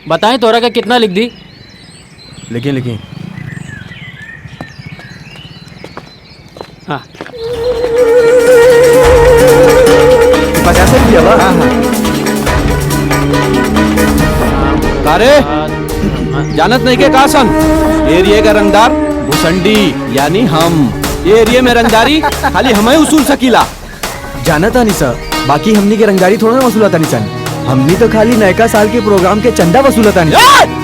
बताएं तोरा का कितना लिख दी? लिखिए लिखिए। हाँ 50 रुपया बा। हाँ तारे जानत नहीं के का सन एरिया का रंगदार भुसंडी यानी हम। ये एरिया में रंगदारी खाली हमें उसूल सकीला। जाना था नहीं सर, बाकी हमनी के रंगदारी थोड़ा ना वसूला था नहीं सन। हमनी तो खाली नयका साल के प्रोग्राम के चंदा वसूला था नहीं।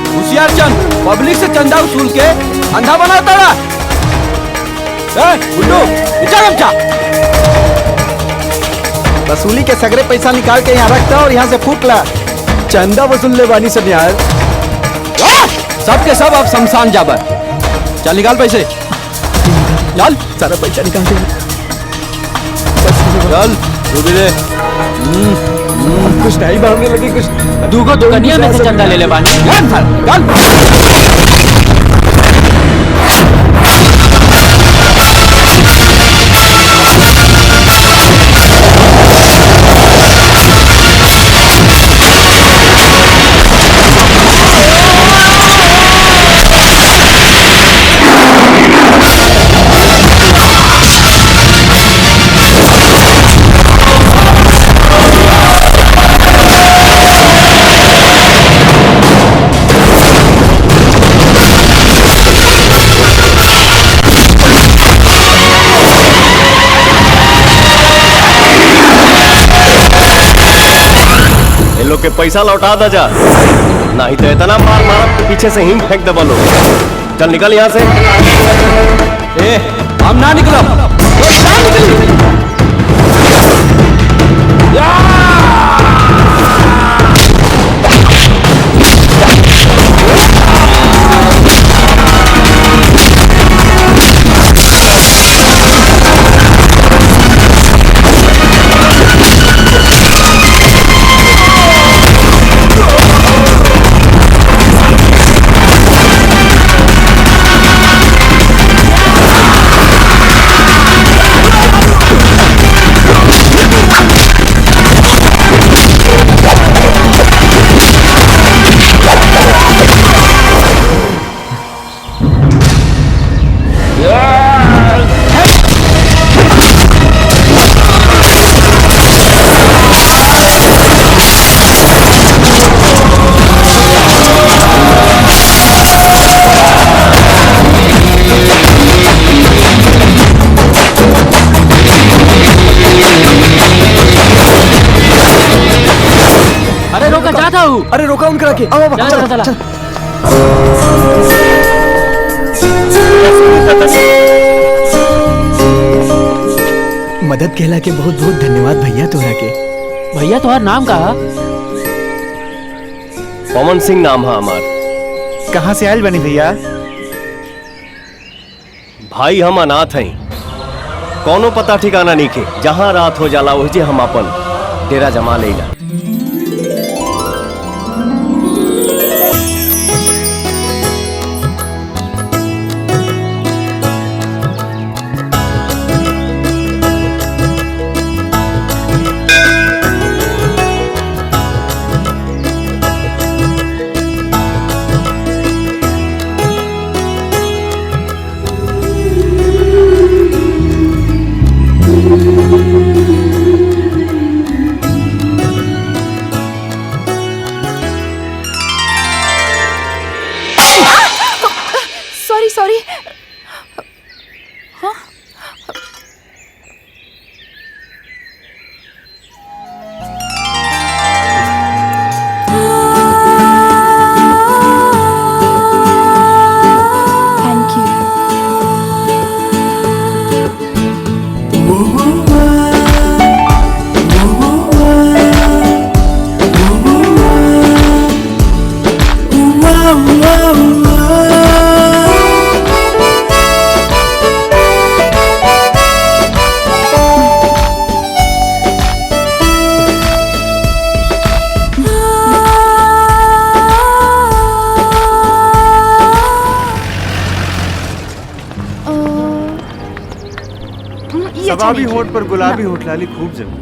होशियार चंद पब्लिक से चंदा वसूल के अंधा बनाता रहा। गुड्डू गमछा वसूली के सगरे पैसा निकाल के यहाँ रखता और यहाँ से फूकला। चंदा वसूल ले बानी सब यार। सबके सब अब शमशान जाबर। चल निकाल पैसे। चल सारा पैसा निकाल दे। चल तू भी दे। कुछ नहीं भागने लगी कुछ। दूगो दुकनिया में से चंदा ले ले बानी। लोग के पैसा लौटा दा जा, नहीं तो इतना मार मार पीछे से हिम फेंक दबा लो। चल निकल यहाँ से। ए, हम ना निकलो। अरे रोका जाता हूँ। अरे रोका उनका के। चला चला चला। मदद केला के बहुत बहुत धन्यवाद भैया तोरा के। भैया तुम्हारा नाम कहा? पवन सिंह नाम है हमार। कहाँ से आयल बनी भैया? भाई हम अनाथ हैं, कोनो पता ठिकाना नहीं के। जहाँ रात हो जाला वही हम अपन डेरा जमा लेला। सॉरी। हाँ? Thank you. शबाबी होठ पर गुलाबी होठ लाली खूब जमी।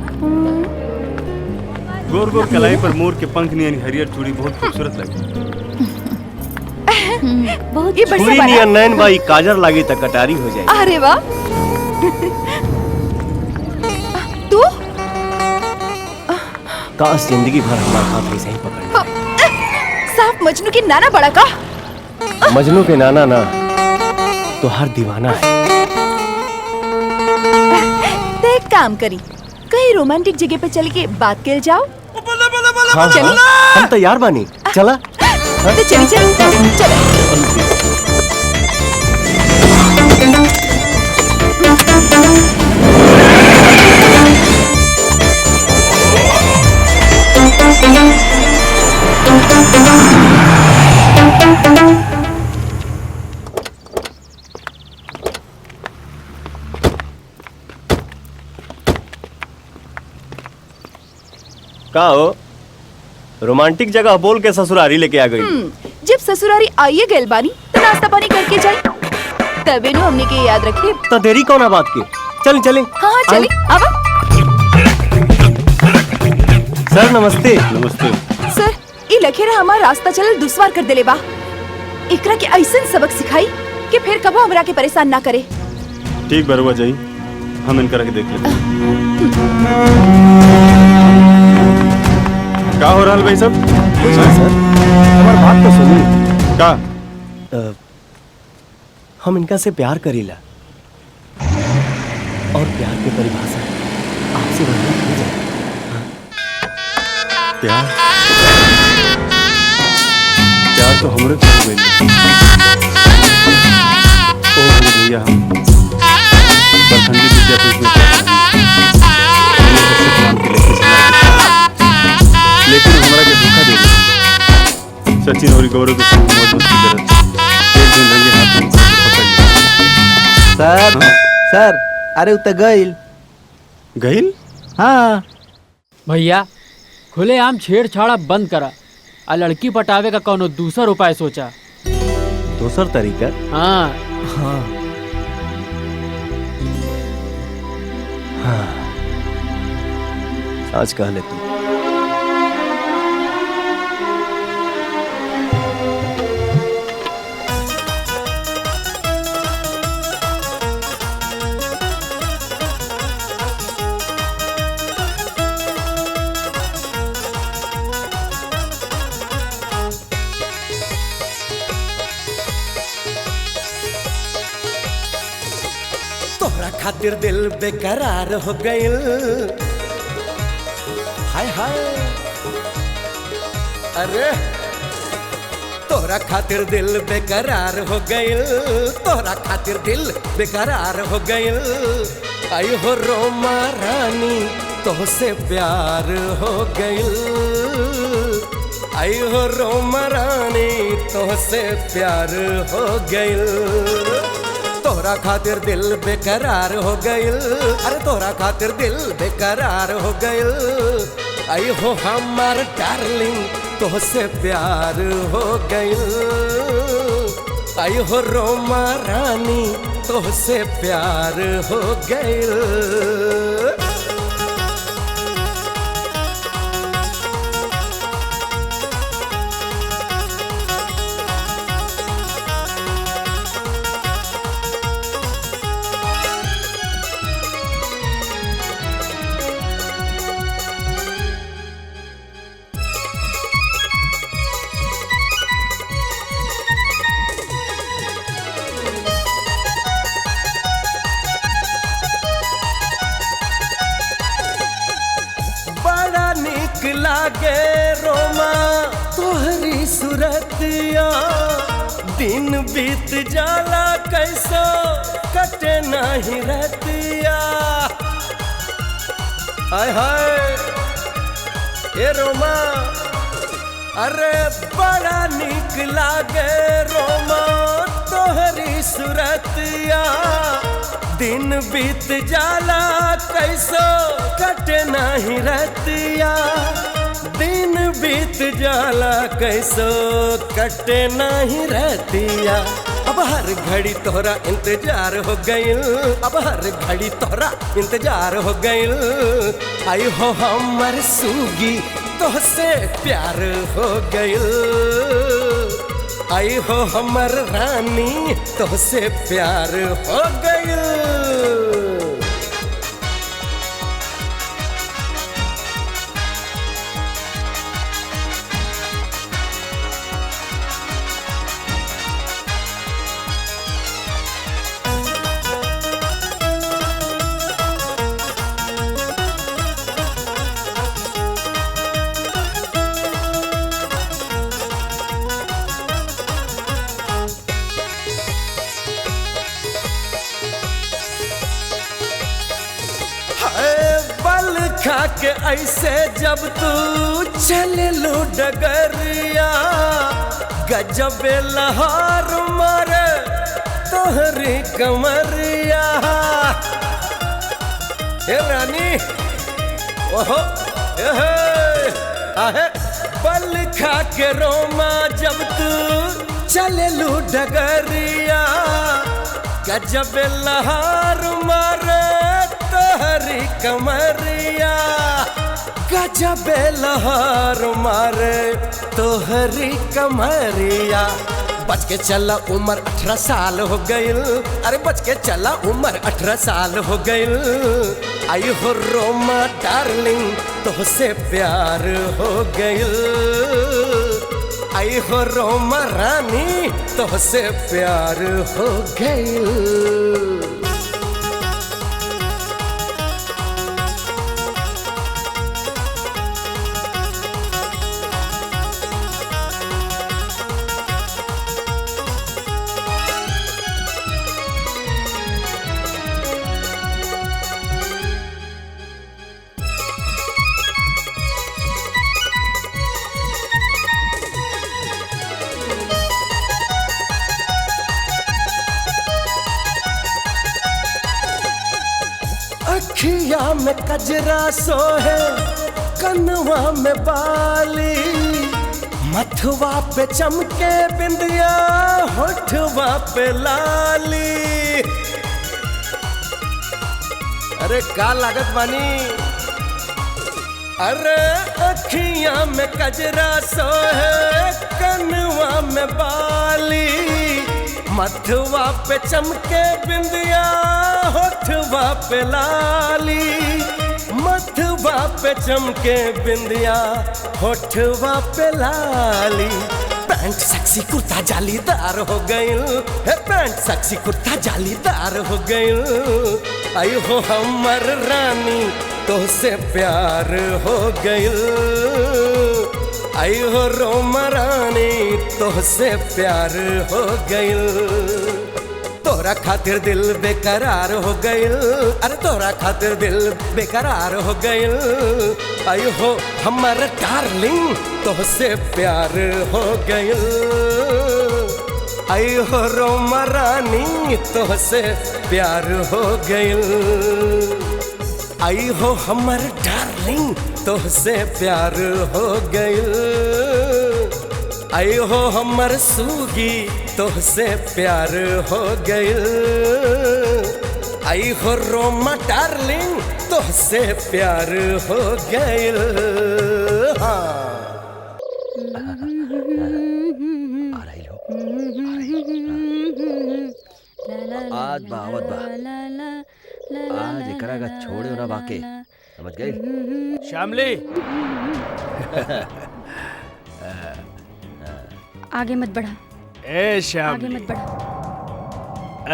गोर गोर कलाई पर मोर के पंख नियन हरियर चूड़ी बहुत खूबसूरत लगी। बहुत ये बढ़िया पूरी बना। नियन नैन बाई काजर लागी तक कटारी हो जाए। अरे वाह। तू काश जिंदगी भर हमारा हाथ ऐसे ही पकड़। साफ मजनू की नाना बड़ा का। मजनू के नाना ना तो हर दीवाना है। तो एक काम करी, कहीं रोमांटिक जगह पे चल के बात कर जाओ। हाँ, चली? हाँ, हम तैयार बानी। चला तो चली चलो। का हो रोमांटिक जगह बोल के ससुरारी लेके आ गई। जब ससुरारी आइए गैल बानी तो नाश्ता पानी करके जाए, तबे नु हमने के याद रखे। तो देरी कौन है बात की? चल चले। हाँ हाँ चली आवा। सर नमस्ते। नमस्ते। सर ई लखेरा हमार रास्ता चल दुश्वार कर देले बा। एकरा के ऐसन सबक सिखाई कि फिर कबो हमरा के परेशान ना करे। ठीक बरुआ जाई, हम इनकर के देख लेते हैं। का हो रहा भाई सब? सर हमार बात तो सुनी। का हम इनका से प्यार करीला और प्यार की परिभाषा आपसे बढ़िया हो जाए। प्यार प्यार तो हमरे को हो गई। ओ भैया हम बरखंडी विद्यापीठ में लेकिन हमारा के धोखा दे दिया। सचिन और गौरव के संग मौज मस्ती करत एक दिन रंगे हाथ में पकड़ लिया। सर सर अरे उत गइल। गइल? हाँ भैया खुलेआम छेड़छाड़ बंद करा आ लड़की पटावे का कोनो दूसर उपाय सोचा। दूसर तरीका? हाँ हाँ आज कह ले तू। तोहरा खातिर दिल बेकरार हो गइल। हाय हाय अरे तोहरा खातिर दिल बेकरार हो गइल। तोहरा खातिर दिल बेकरार हो गइल। आई हो रोमा रानी तोहसे प्यार हो गइल। आई हो रोमा रानी तोहसे प्यार हो गइल। तोहरा खातिर दिल बेकरार हो गइल। अरे तोहरा खातिर दिल बेकरार हो गइल। आई हो हमार डार्लिंग तोहसे प्यार हो गइल। आई हो रोमा रानी तोहसे प्यार हो गइल। बड़ा नीक लागे रोमा तोहरी सुरतिया। दिन बीत जाला कैसो कटे नहीं रतिया। हाय हाय ए रोमा अरे बड़ा नीक लागे रोमा तोहरी सुरतिया। दिन बीत जाला कैसो कटे नहीं रतिया। दिन बीत जाला कैसो कटे नहीं रतिया। अब हर घड़ी तोहरा इंतजार हो गइल। अब हर घड़ी तोहरा इंतजार हो गइल। आई हो हमर सूगी तोहसे प्यार हो गइल। आई हो हमर रानी तोहसे प्यार हो गई। बल खा के ऐसे जब तू चले लो डगरिया, गजबे लहर मारे तोहरी कमरिया। हे रानी ओहो आहे, बल खा के रोमा जब तू चले लो डगरिया, गजबे लहर मारे तोहरी कमरिया, गजबे लहर मारे तोहरी कमरिया। बच के चला उम्र 18 साल हो गईल, अरे बच के चला उम्र 18 साल हो गईल। आई हो रोमा डार्लिंग तोहसे प्यार हो गईल। आई हो रोमा रानी तोहसे प्यार हो गईल। अखिया में कजरा सोहे कनवा में बाली, मथवा पे चमके बिंदिया होठवा पे लाली। अरे का लागत बानी, अरे अखिया में कजरा सोहे कनवा में बाली, मथवा पे चमके बिंदिया होठवा पे लाली, मथवा पे चमके बिंदिया होठवा पे लाली। पैंट सेक्सी कुर्ता जालीदार हो गईल, हे पैंट सेक्सी कुर्ता जालीदार हो गईल। आई हो हमर रानी तोहसे प्यार हो गईल। आई हो रोमा रानी तोहसे प्यार हो गईल। तोरा खातिर दिल बेकरार हो गईल, अरे तोरा खातिर दिल बेकरार हो गईल। आई हो हमर डार्लिंग तोहसे प्यार हो गईल। आई हो रोमा रानी तोहसे प्यार हो गईल। आई हो हमर डार्लिंग तोहसे प्यार हो गईल। आई हो हमर सूगी तोहसे प्यार हो गईल। आई हो रोमा डार्लिंग तोहसे प्यार हो गईल। आज बावत बा, आज एकरा का छोड़े ना बाके, समझ गई? श्यामली आगे मत बढ़ा, ए आगे श्यामली, मत बढ़ा।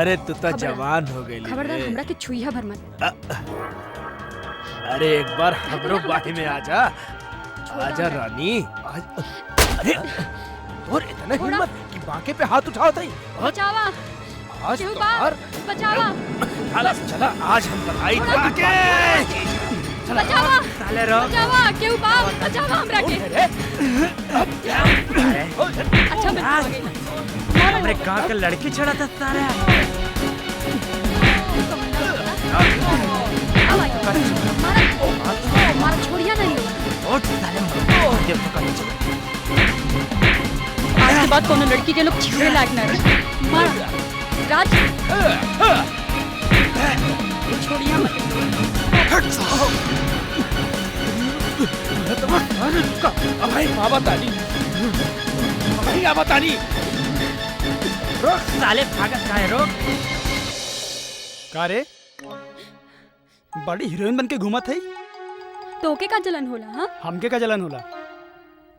अरे तू तो जवान हो गई खबरदार हमरा के छुईहा भर मत। अरे एक बार हमरो बाही में आजा, आजा रानी। अरे और इतना हिम्मत कि बाके पे हाथ उठाओ तई। बचावा, आज केहू तो बा, हर बचावा, चला आज हम बनाई बाके। बचावा, बचावा, केहू बा, बचावा हमरा के। अच्छा मैं आ गई। हमरे गांव के लड़की छड़ा था तारे। मारा छोड़िया नहीं उठ साले मर तो करने चले। आज के बाद कोनो लड़की के लोग छेड़े लायक ना रहे। मार राज छोड़िया मत। अरे रुका, अभाई बाबा तानी, अभाई बाबा तानी। रोक साले भागत का है रोक। का रे बड़ी हीरोइन बन के घूमत है। तोके का जलन होला हाँ? हमके का जलन होला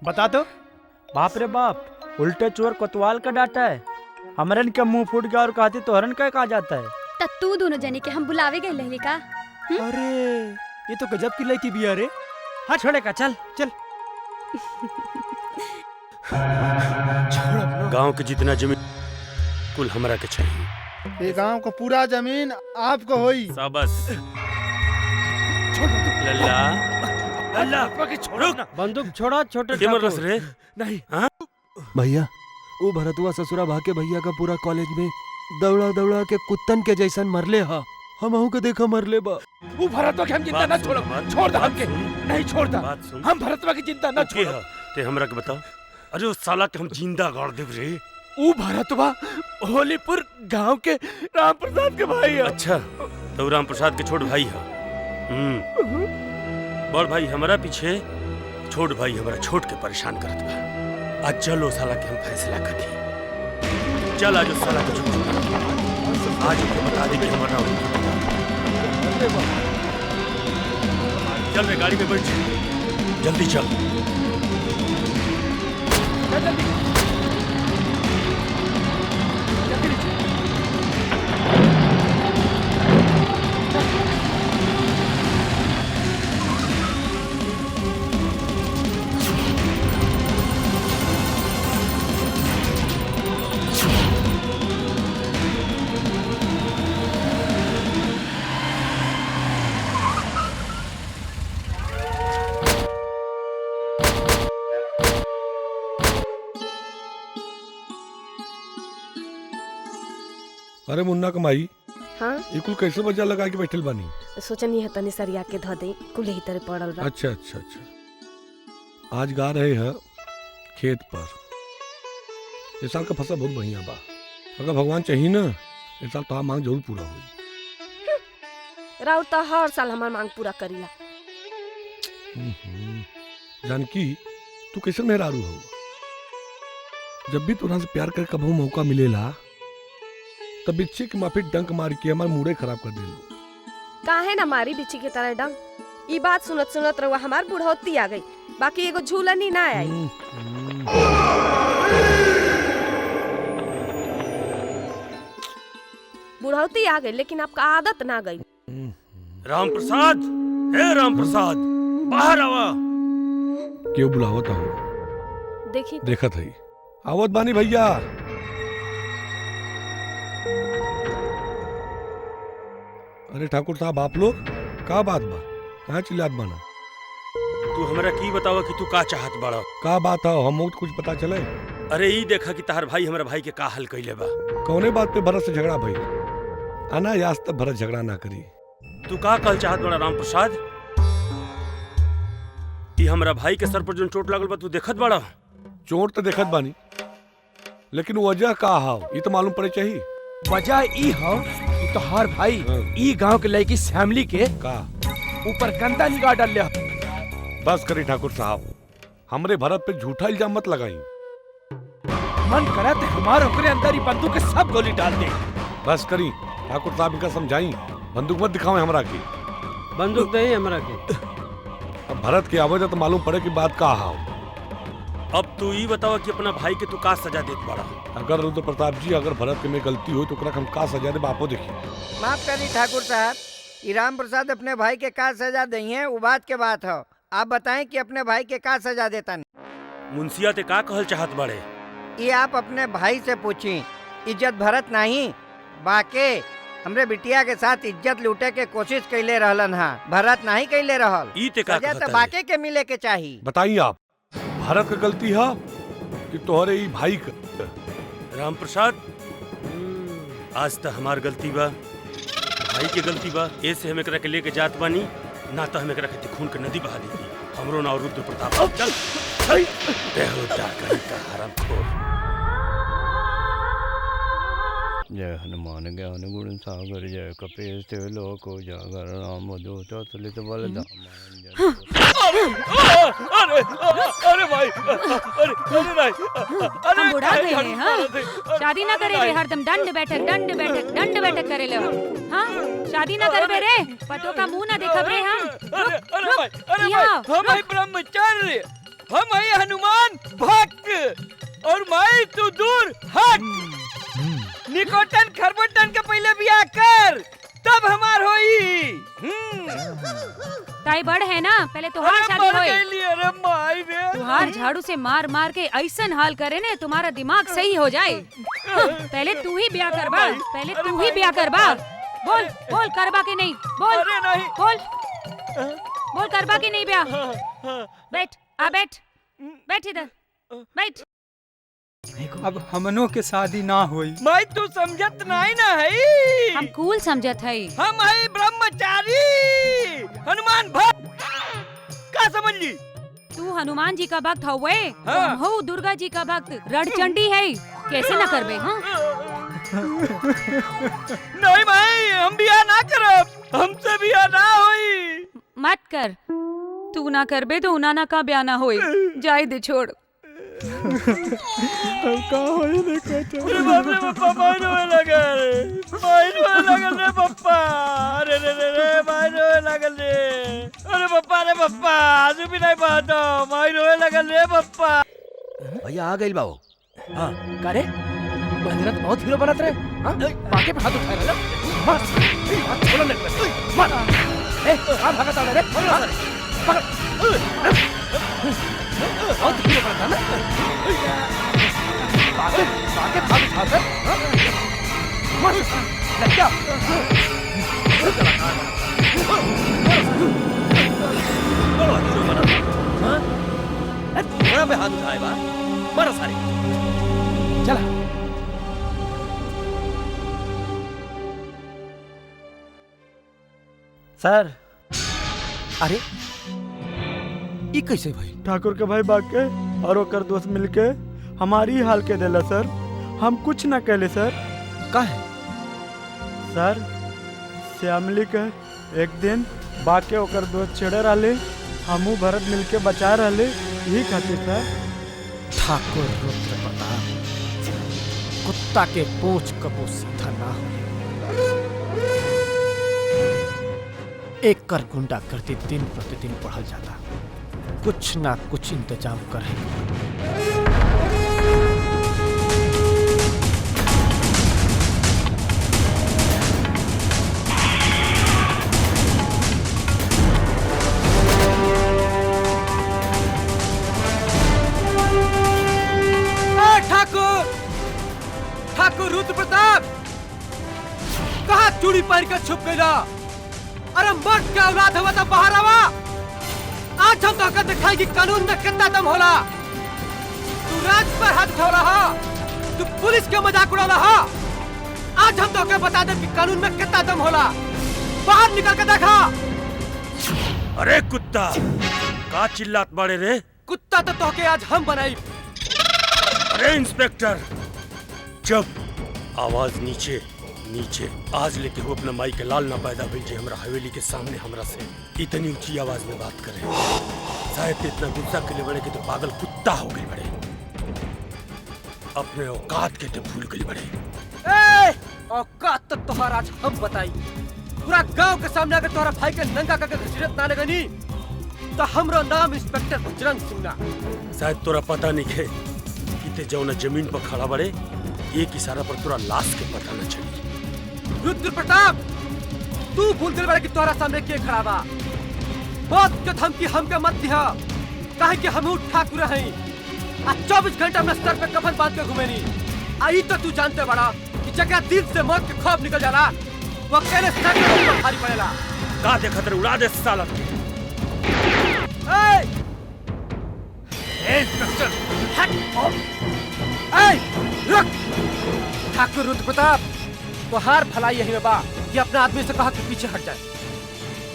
बता तो। बाप रे बाप, उल्टे चोर कोतवाल का डाटा है। हमरन का मुंह फूट गया और कहती तोहरन का कहा जाता है। त तू दोनों जने के हम बुलावे गए लहली का। अरे ये तो गजब की लड़की भी है रे। हाँ छोड़े का, चल चल। गांव के जितना जमीन कुल हमरा के चाहिए। ये गांव का पूरा जमीन आपको होई। शाबाश लल्ला लल्ला छोड़ो ना। बंदूक छोड़ो छोटे के मरलस रे। नहीं हाँ भैया वो भरतुआ ससुरा भाके भैया का पूरा कॉलेज में दौड़ा दौड़ा के कुत्तन के जैसन मरले हा। हम के देखा मरले बा। वो भरतवा के हम जिंदा ना छोड़ो। छोड़ दे हमके। नहीं छोड़ दे। हम भरतवा की जिंदा ना छोड़ो। ते हमरा के बताओ। अरे उस साला के हम जिंदा गाड़ देब रे। वो भरतवा होलीपुर गांव के राम प्रसाद के भाई है। अच्छा तो राम प्रसाद के छोट भाई है। बड़ भाई हमारा पीछे, छोट भाई हमारा छोट के परेशान करत बा। आज चलो साला के हम फैसला कर दी। चल आज उस साला के छोड़ आज उनको बता दे कि हमारा चल रे गाड़ी में बैठ जल्दी चल। अरे मुन्ना कमाई हाँ ये कुल कैसे बजा लगा के बैठल बानी। सोचनी है तनी सरिया के धो दे कुल ही तरह पड़ल बा। अच्छा अच्छा अच्छा आज गा रहे हैं खेत पर। इस साल का फसल बहुत बढ़िया बा। अगर भगवान चाहिए ना इस साल तो मांग जरूर पूरा हुई। राउत तो हर साल हमार मांग पूरा करीला। जानकी तू कैसे मेहरारू हो। जब भी तुरा से प्यार कर कभी मौका मिलेला तब बिच्छी के माफी डंक मार के हमारे मूडे खराब कर देलो। काहे ना मारी बिच्छी के तरह डंक। ई बात सुनत सुनत रहुआ हमार बुढ़ौती आ गई। बाकी एगो झूलनी ना आई। बुढ़ौती आ गई लेकिन आपका आदत ना गई। राम प्रसाद, हे राम प्रसाद, बाहर आवा। क्यों बुलावत हो? देखी देखा थी आवत बानी भैया। अरे ठाकुर साहब आप लोग का बात बा कहाँ चिल्लात बाना। तू हमरा की बतावा कि तू का चाहत बड़ा। का बात है हम कुछ पता चले। अरे ई देखा कि तार भाई हमरा भाई के का हल कइले बा। कौने बात पे भरत से झगड़ा भाई। आना यास तक भरत झगड़ा ना करी। तू का कल चाहत बड़ा राम प्रसाद। ई हमरा भाई के सर पर जो चोट लागल बा तू देखत बड़ा। चोट तो देखत बानी लेकिन वजह का हाव ये तो मालूम पड़े चाहिए। वजह ई हो तो हर भाई ई गांव के लड़की फैमिली के का ऊपर गंदा निगाह डाल ले। बस करी ठाकुर साहब हमरे भरत पे झूठा इल्जाम मत लगाई। मन करा तो हमारे ओकरे अंदर ही बंदूक के सब गोली डाल दे। बस करी ठाकुर साहब इनका समझाई बंदूक मत दिखाओ हमरा की। बंदूक नहीं हमरा के। अब भरत की आवाज तो मालूम पड़े कि बात का हाव। अब तू ई बतावा कि अपना भाई के तू का सजा देत बड़ा। अगर रुद्र प्रताप जी अगर भरत के में गलती हो तो हम का सजा दे आपो देखिए। माफ करी ठाकुर साहब ई राम प्रसाद अपने भाई के का सजा दई है वो बात के बात हो। आप बताएं कि अपने भाई के का सजा देता नहीं। मुंसिया ते का कहल चाहत बड़े। ये आप अपने भाई से पूछी। इज्जत भरत नहीं बाके हमरे बिटिया के साथ इज्जत लूटे के कोशिश कैले रहलन हा। भरत नहीं कैले रहल। ई ते का सजा कहता तो बाके के मिले के चाहिए। बताइए आप भारत का गलती है कि तोहरे ई भाई का। राम प्रसाद आज तक हमार गलती बा भाई के गलती बा। ऐसे हम एकरा के लेके जात बानी ना तो हम एकरा के खून के नदी बहा दी। हमरो नाम रुद्र प्रताप। चल बेहुदा कहीं का हरामखोर। जय हनुमान ज्ञान गुण सागर जय कपीस लोक उजागर राम दूत तुलित बल धाम। अरे अरे भाई अरे नहीं हम बुढ़ा गए हैं हाँ शादी ना करे रे हरदम दंड बैठक करे ले हाँ शादी ना करबे रे पतो का मुंह ना देखब रे हम हम है ब्रह्मचार्य हम है हनुमान भक्त और माई तू दूर हट निकोटन खरबोटन के पहले बियाह कर तब हमार होई ताई बड़ है ना पहले तुहार शादी होए तुहार झाड़ू से मार मार के ऐसन हाल करे ने तुम्हारा दिमाग सही हो जाए पहले तू ही ब्याह करबा बोल बोल करबा के नहीं बोल अरे नहीं बोल करबा के नहीं ब्याह बैठ इधर बैठ अब हमनों के शादी ना हुई माई तू समझत नहीं ना है हम कूल समझत है हम है ब्रह्मचारी हनुमान भक्त का समझ ली तू हनुमान जी का भक्त हुए हाँ। हो दुर्गा जी का भक्त रणचंडी है कैसे ना करबे हाँ नहीं माई हम बियाह ना करब हमसे बियाह ना होई मत कर तू ना करबे तो उनाना का ब्याह ना होई जाए दे छोड़ का होई ने कहते अरे बाप रे पप्पा मार रोए लगल रे पप्पा अरे रे मार रोए लगल रे अरे पप्पा आजू भी नहीं पातो मार रोए लगल रे पप्पा भैया आ गइल बाओ हां का रे बंदरा तो बहुत हीरो बनत रे हां बाके पे हाथ उठा रे मार छोड़ो ने मार ए आ भागत आ रे पकड़ बहुत हीरो बनता ना बाके भाग उठा रे मार लग जा बड़ा हीरो बना हां थोड़ा पे हाथ उठाए बा मारो सारे चला सर अरे ये कैसे भाई ठाकुर के भाई बाके और ओकर दोस्त मिलके हमारी हाल के देला सर हम कुछ ना कहले सर का है सर श्यामली के एक दिन बाके ओकर दोस्त छेड़े रहले हमू भरत मिलके बचा रहले यही खातिर सर ठाकुर रुद्र प्रताप कुत्ता के पूंछ कबो सीधा ना हो एक कर गुंडा करती दिन प्रतिदिन बढ़ल जाता कुछ ना कुछ इंतजाम करे ठाकुर रुद्र प्रताप कहाँ चूड़ी पहन कर छुप गया अरे मर्द के औलाद हवा तो बाहर आवा आज हम तो दिखाई कि कानून में कितना दम होला तू राज पर हाथ उठा रहा तू पुलिस के मजाक उड़ा रहा आज हम तो बता दे कि कानून में कितना दम होला बाहर निकल के देखा अरे कुत्ता का चिल्लात बड़े रे कुत्ता तो तोके आज हम बनाई अरे इंस्पेक्टर जब आवाज नीचे नीचे आज लेके वो अपना माई के लाल ना पैदा हुई जे हमरा हवेली के सामने हमरा से इतनी ऊंची आवाज में बात करे शायद इतना गुस्सा के लिए बड़े कि तो पागल कुत्ता हो गई बड़े अपने औकात के तो भूल गई बड़े औकात तो तुम्हारा आज हम बताई पूरा गांव के सामने अगर तुम्हारा भाई के नंगा करके घसीटत ना लगनी तो हमरो नाम इंस्पेक्टर बजरंग सिंह ना शायद तोरा पता नहीं है कि ते जौना जमीन पर खड़ा बड़े एक इशारा पर तोरा लाश के पता न चली रुद्र प्रताप तू भूल गए बड़े कि तोरा सामने के खड़ा बा बहुत के धमकी हमके मत दिहा काहे कि हम ठाकुर हैं आ 24 घंटा अपने सर पे कफन बांध के घूमेनी आई तो तू जानते बड़ा कि जगह दिल से मौत के खौफ निकल जाला वो अकेले सर पे ऊपर भारी पड़ेला का दे खतरे उड़ा दे साला के इंस्पेक्टर हट रुक ठाकुर रुद्र प्रताप तो हार भलाई यही में बा कि अपने आदमी से कहा कि पीछे हट जाए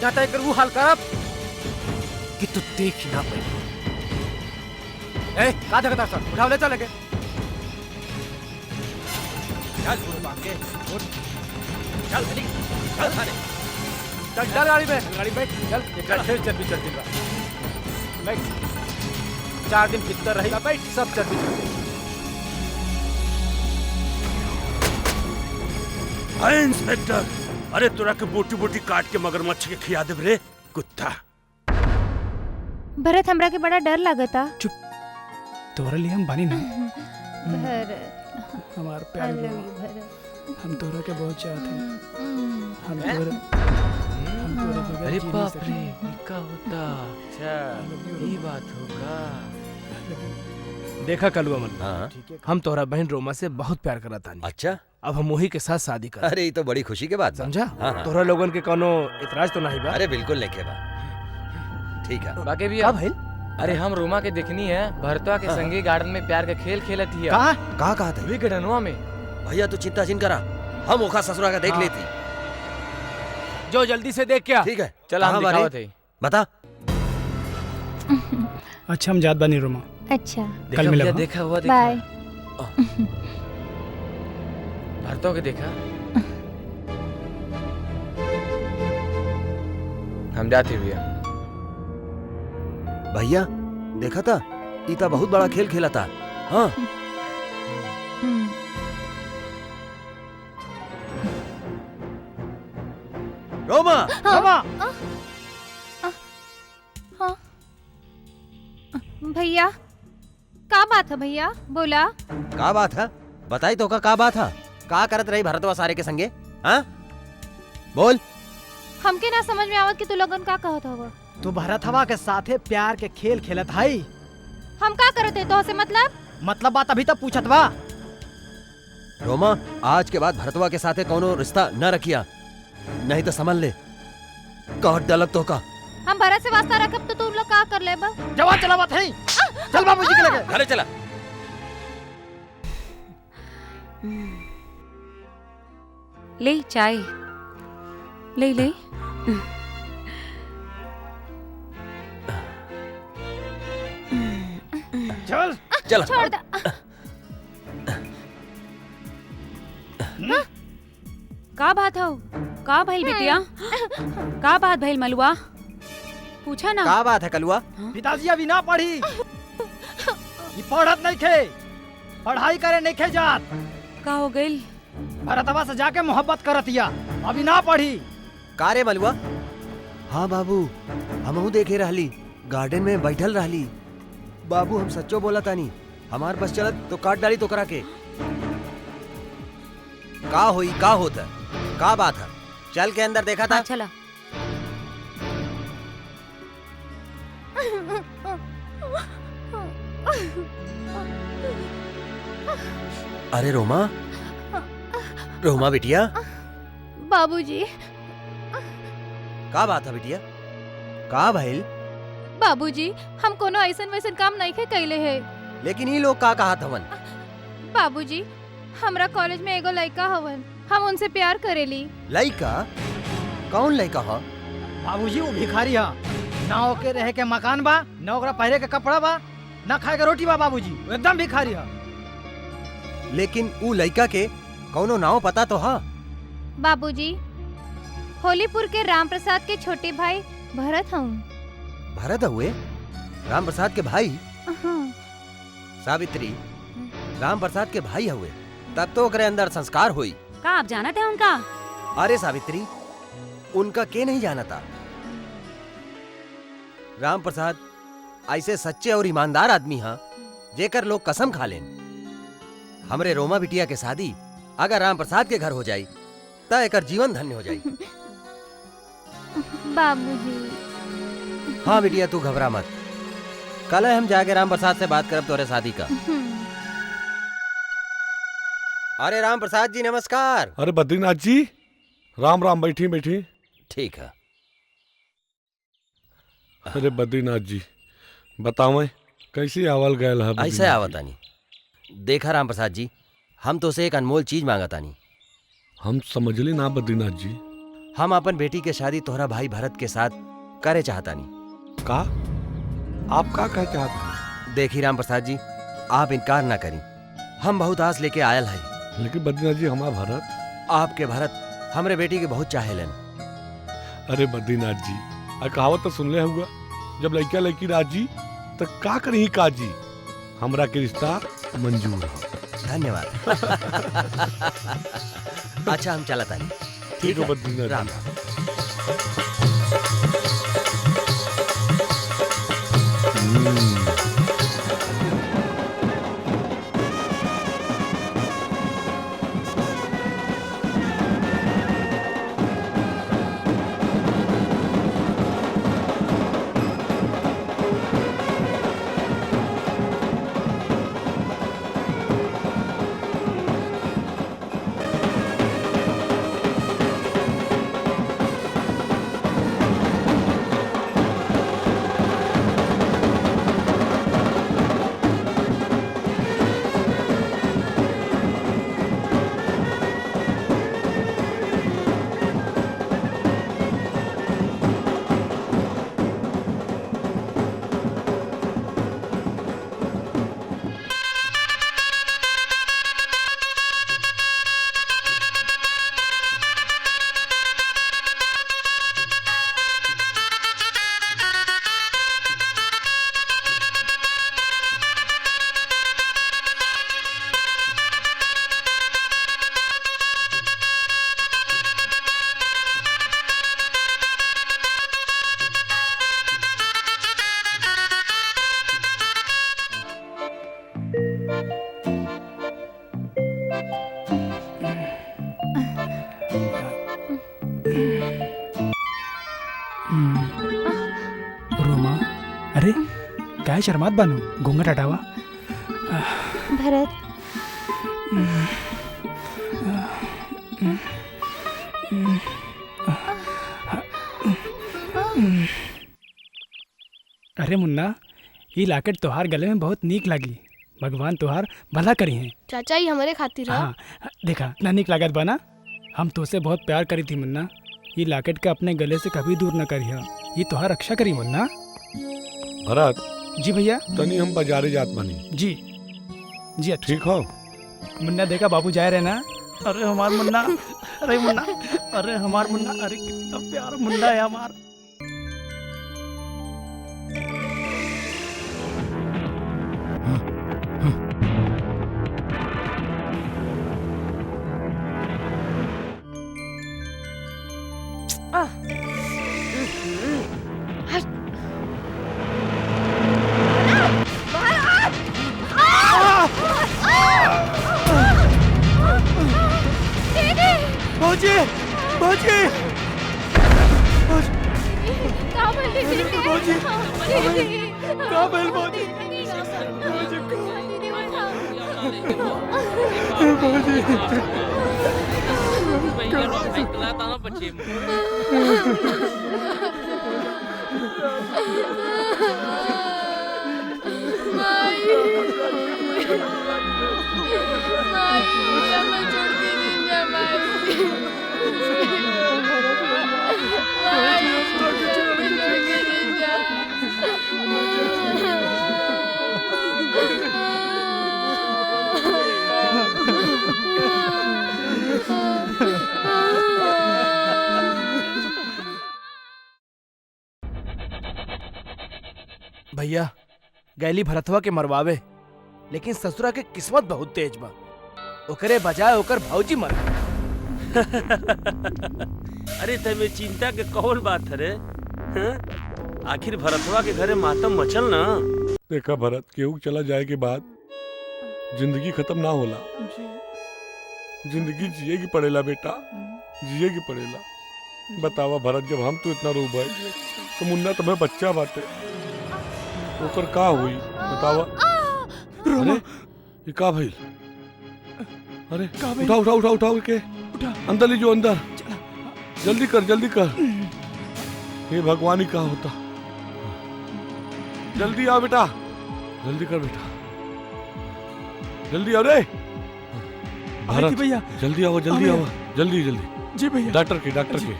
या तय कर वो हाल करब कि तू देख ही ना पाए का देखता सर उठाओ ले चल लगे चल पूरे बांध के उठ चल जल्दी चल थाने चल गाड़ी में बैठ चल एक फिर चल भी चल बैठ। 4 दिन भीतर रहेगा, बैठ, सब चर्बी चढ़ गई। अरे इंस्पेक्टर, अरे तोरा के बोटी बोटी काट के मगरमच्छ के खिया देब रे कुत्ता। भरत हमरा के बड़ा डर लागता। तोरा लिए हम बानी ना। भरत हमार I प्यार love बा। you, भरत। हम तोरा के बहुत चाहते हैं। हम हैं? तोरा बगैर अरे जी नहीं बाप सकते। रे, ये क्या होता? अच्छा, ये बात होगा। देखा कलुआ मन, हम तोहरा बहन रोमा से बहुत प्यार करत तानी। अच्छा, अब हम वही के साथ शादी कर। अरे ये तो बड़ी खुशी के बात बा। समझा? हाँ, हाँ। तोहरा लोगन के कोनो इतराज तो नहीं बा? अरे बिल्कुल लेके बा। ठीक है। बाकी भी का भइल? अरे हम रोमा के देखनी है, भरतवा के हाँ। संगी गार्डन में प्यार का खेल खेलत ही कहाँ कहा था? वे गडनवा में। भैया तू चिंता जिन करा, हम ओखा ससुरा का देख हाँ। लेती। जो जल्दी से देख क्या। ठीक है, चल हम कहाँ बारे? दिखावत है। बता। अच्छा हम जात बानी रोमा। अच्छा कल मिलब। देखा हुआ देखा। बाय। भरतवा के देखा। हम जाते भैया। भैया देखा था, ईता बहुत बड़ा खेल खेला था। हाँ रोमा, रोमा। हाँ भैया, का बात है भैया? बोला। का बात है? बताई तो का बात है? का करत रही भरतवा सारे के संगे? हाँ बोल। हमके ना समझ में आवत कि तू लोगन का कहत हवा। तू भरतवा के साथे प्यार के खेल खेलत हई। हम का करत है तो से मतलब बात अभी तक पूछत बा। रोमा, आज के बाद भरतवा के साथे कोनो रिश्ता न रखिया, नहीं तो समझ ले काट डालक तो का। हम भरत से वास्ता रखब तो तुम लोग का कर ले बा? जवान चला बात है। चल बाबूजी के लगे। घरे चला। ले चाय ले ले। चल चल। छोड़ दे। का बात हो? का भइल बिटिया? का बात भइल मलुआ? पूछा ना। का बात है कलुआ? पिताजी अभी ना पढ़ी। ये पढ़त नहीं खे, पढ़ाई करे नहीं खे जात। का हो गइल? भरतवा से जाके मोहब्बत करतिया, अभी ना पढ़ी। का रे मलुआ? हाँ बाबू, हमहू देखे रहली, गार्डन में बैठल रहली। बाबू हम सच्चो बोला तानी, हमार बस चलत तो काट डाली तो करा के। का होई, का होता, का बात है? चल के अंदर देखा था। हाँ, चला। अरे रोमा, रोमा बिटिया, बाबूजी। का बात है बिटिया? का भइल? बाबूजी, हम कोनो ऐसन वैसन काम नहीं के कैले है। लेकिन ये लोग का कहा हवन? बाबूजी, हमरा कॉलेज में एगो लड़का हवन, हम उनसे प्यार करेली। लड़का? कौन लड़का है? बाबूजी वो भिखारी हा, ना ओके रहे के मकान बा, ना ओकरा पहरे के कपड़ा बा, ना खाए के रोटी बा। बाबूजी वो एकदम भिखारी हा। लेकिन ऊ लड़का के कौनो नाव पता तो हा? बाबूजी, होलीपुर के राम प्रसाद के छोटे भाई भरत हूँ। भरत हुए? राम प्रसाद के भाई? हाँ। सावित्री, राम प्रसाद के भाई हुए, तब तो ओकरे अंदर संस्कार हुई। का आप जानत है उनका? अरे सावित्री, उनका के नहीं जाना था? राम प्रसाद ऐसे सच्चे और ईमानदार आदमी हा, जेकर लोग कसम खा लेन। हमरे रोमा बिटिया के शादी अगर राम प्रसाद के घर हो जाई त एकर जीवन धन्य हो जाई। बाबूजी। हाँ बिटिया, तू घबरा मत, कल हम जाके राम प्रसाद से बात करब तोरे शादी का। अरे राम प्रसाद जी नमस्कार। अरे बद्रीनाथ जी, राम राम, बैठी बैठी। ठीक है। अरे बद्रीनाथ जी, बताओ कैसी आवल गयल है? ऐसे आवतानी। देखा राम प्रसाद जी, हम तो से एक अनमोल चीज मांगतानी। हम समझली ना बद्रीनाथ जी। हम अपन बेटी के शादी तोहरा भाई भरत के साथ करे चाहतानी। का? आप का कह चाहते? देखी राम प्रसाद जी, आप इनकार ना करी, हम बहुत आस लेके आयल है। लेकिन बद्रीनाथ जी, हमारा भरत, आपके भरत हमरे बेटी के बहुत चाहेलन। अरे बद्रीनाथ जी, कहावत तो सुनले हुआ जब लड़का लड़की राजी तो का करी काजी। हमरा के रिश्ता मंजूर है। धन्यवाद। अच्छा हम चलत आनी। ठीक है बद्रीनाथ। राम रोमा, अरे काय शर्मात बानू, घूंघट हटावा। भरत अरे मुन्ना, ये लाकेट तोहार गले में बहुत नीक लगी। भगवान तोहार भला करी हैं। चाचा ही हमारे खातिर है। हाँ देखा इतना नीक लागत बना। हम तुझसे बहुत प्यार करी थी मुन्ना। ये लाकेट के अपने गले से कभी दूर न करिए। ये तोहार रक्षा करी मुन्ना। भरत। जी भैया। तनी हम बाजारे जात बनी। जी जी ठीक हो। मुन्ना देखा बाबू जाए रहे ना। अरे हमार मुन्ना, अरे मुन्ना, अरे हमार मुन्ना, अरे कितना प्यार मुन्ना है हमार। भौजी, भौजी, कहाँ बैल दीदी? भौजी, दीदी, कहाँ बैल भौजी? भैया गैली भरतवा के मरवावे, लेकिन ससुरा के किस्मत बहुत तेज बा। ओकरे बजाय ओकर भौजी मर अरे तमे चिंता के कौन बात है रे? आखिर भरतवा के घरे मातम मचल ना। देखा भरत, केहू चला जाए के बाद जिंदगी खत्म ना होला। जिंदगी जिए की पड़ेला बेटा, जिए की पड़ेला। बतावा भरत, जब हम तो इतना रोब है तो मुन्ना तुम्हें बच्चा बाटे, ओकर का हुई बतावा। अरे ये का भइल? अरे उठा उठा उठा उठा के अंदर ले जो, अंदर जल्दी कर, जल्दी कर। हे भगवान, ही का होता। जल्दी आओ बेटा, जल्दी कर बेटा, जल्दी आओ रे भारत भैया। जल्दी आओ, जल्दी आओ, जल्दी जल्दी। जी भैया। डॉक्टर के, डॉक्टर के।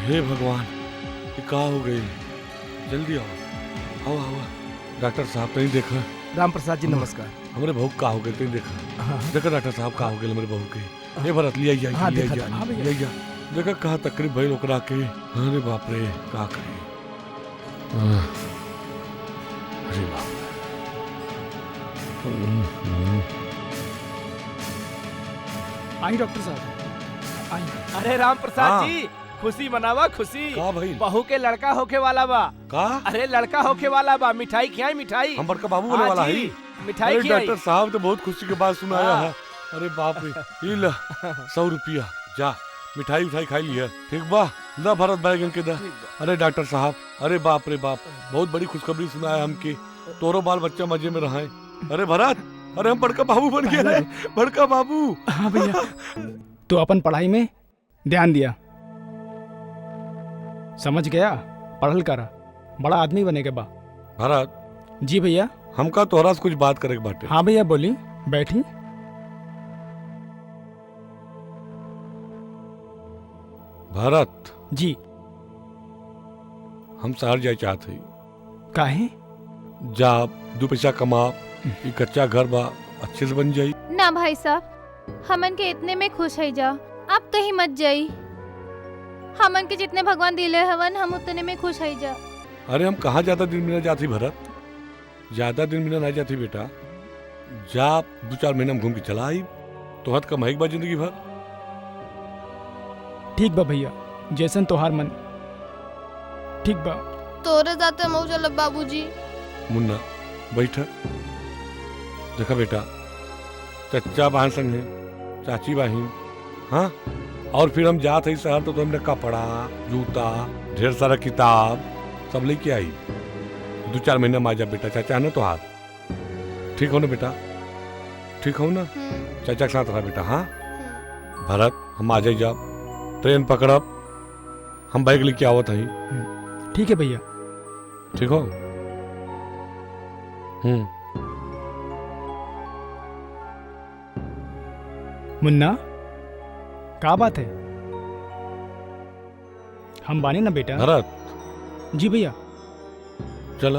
हे भगवान, ये का हो गई? जल्दी आओ, आओ आओ। डॉक्टर साहब नहीं देखा? राम प्रसाद जी नमस्कार। हमारे बहू का हो गए तुम देखा? देखा डॉक्टर साहब का हो गए हमारे बहू के। हे भरत लिया जा, लिया जा। देखा कहा तकरीब भाई ओकरा के। अरे बाप रे, का करे। अरे बाप आई डॉक्टर साहब आई। अरे राम प्रसाद हाँ। जी, खुशी मनावा खुशी। का भाई? बहू के लड़का होके वाला बा। का? अरे लड़का होके वाला बा, मिठाई खियाई मिठाई। हम बड़का बाबू होने हाँ वाला जी, है। मिठाई अरे खियाई। डॉक्टर साहब तो बहुत खुशी के बात सुनाया हाँ। है। अरे बाप रे, ये ला 100 रुपया, जा मिठाई उठाई खाई लिया, ठीक बा? ला भरत बैगन के दा। अरे डॉक्टर साहब, अरे बाप रे बाप, बहुत बड़ी खुशखबरी सुनाया हमके। तोरो बाल बच्चा मजे में रहा है। अरे भरत, अरे हम बड़का बाबू बन गया है, बड़का बाबू। हाँ भैया, तो अपन पढ़ाई में ध्यान दिया, समझ गया? पढ़ल करा, बड़ा आदमी बने के बा। भरत जी भैया। हमका तोहरा से कुछ बात करे के बाटे। हाँ भैया बोली, बैठी। भरत जी। हम शहर जाए चाहते। काहे? जा 2 पैसा कमा, ये कच्चा घर बा अच्छे से बन जाई। ना भाई साहब, हमन के इतने में खुश है जा, आप कहीं मत जाई। हमन के जितने भगवान दिले हवन, हम उतने में खुश है जा। अरे हम कहाँ ज्यादा दिन में न जाती भरत, ज्यादा दिन में नहीं जाती बेटा। जा 2-4 महीना में घूम के चला आई, तो हद कमाई बा जिंदगी भर। ठीक बा भैया, जैसन तोहार मन। ठीक बा। तोरे जाते मऊ चलब बाबूजी। मुन्ना बैठ, देखा बेटा, चच्चा बहन संग है, चाची बहन, हाँ, और फिर हम जाते ही शहर तो हमने कपड़ा, जूता, ढेर सारा किताब सब लेके आई। 2-4 महीना में आ जा बेटा, चाचा है ना तोहार। ठीक हो ना बेटा? ठीक हो ना? चाचा के साथ रहा बेटा। हाँ भरत, हम आ जाए, जा ट्रेन पकड़ब, हम बैग लेके आवत हई। ठीक है भैया। ठीक हो? मुन्ना, का बात है? हम बानी ना बेटा। भरत। जी भैया। चल,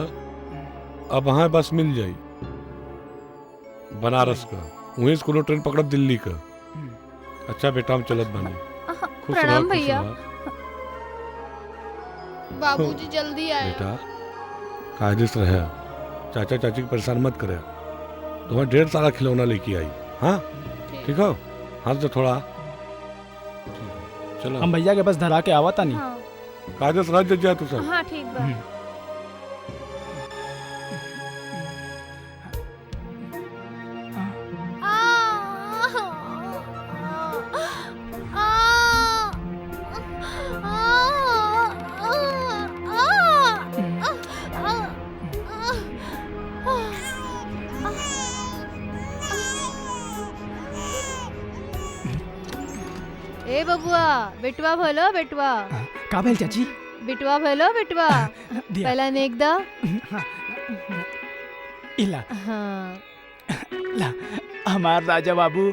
अब वहाँ बस मिल जाई बनारस का, वहीं से कोनो ट्रेन पकड़ब दिल्ली का। अच्छा बेटा, हम चलत बानी। खुश रह, प्रणाम खुश भैया। रह। बाबूजी जल्दी आए। बेटा कायदे से रहे, चाचा चाची को परेशान मत करे। तुम्हें ढेर सारा खिलौना लेके आई। हाँ ठीक हो? हाँ तो थोड़ा चलो, हम भैया के बस धरा के आवा था नहीं। हाँ। कायदे से रह जा तू सब। हाँ ठीक बा। ए बबुआ, बेटवा भलो बेटवा। का भेल चाची? बेटवा भलो बेटवा। दिया। पहला नेक दा। इला। हाँ। ला, हमार राजा बाबू,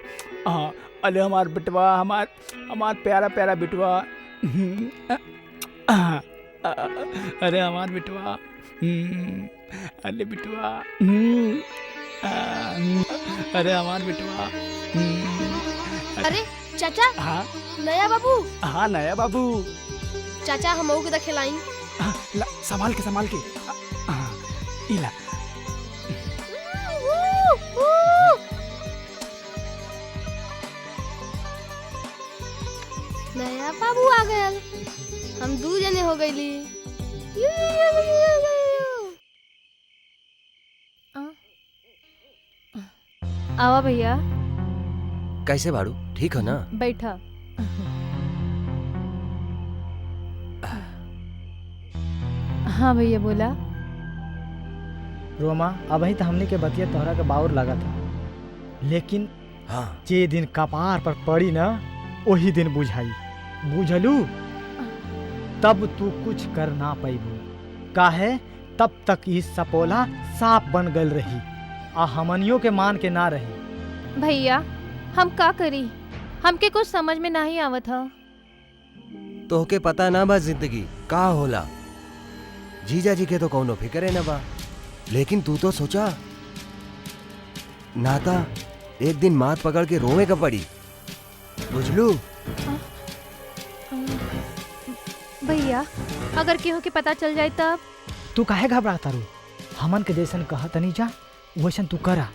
अले हमार बिटवा, हमार प्यारा प्यारा बिटवा। अरे हमार बिटवा, अरे बिटवा, अरे हमार बिटवा। अरे चाचा। हाँ नया बाबू। हाँ नया बाबू। चाचा हम के खिलाई। ला, संभाल के इला। नया बाबू आ गया, हम 2 जने हो गईली। आवा भैया। कैसे बाड़ू? ठीक हो ना? बैठा। हाँ भैया बोला। रोमा, अब ही तो हमने के बतिया तोहरा के बाउर लगा था, लेकिन हाँ, जे दिन कपार पर पड़ी ना, वही दिन बुझाई। बुझलू? तब तू कुछ कर ना पैबू। काहे? तब तक इस सपोला सांप बन गल रही, आ हमनियों के मान के ना रही। भैया हम का करी, हमके कुछ समझ में नहीं आवत था। तोहके पता ना बा जिंदगी का होला। जीजा जी के तो कौनो फिक्रे ना बा, लेकिन तू तो सोचा, नाता एक दिन माथ पकड़ के रोवे का पड़ी। बुझलू? भैया अगर केहू के पता चल जाए तब? तू काहे घबराता रू? हमन के जैसन कहा तनी जा वैसन तू करा।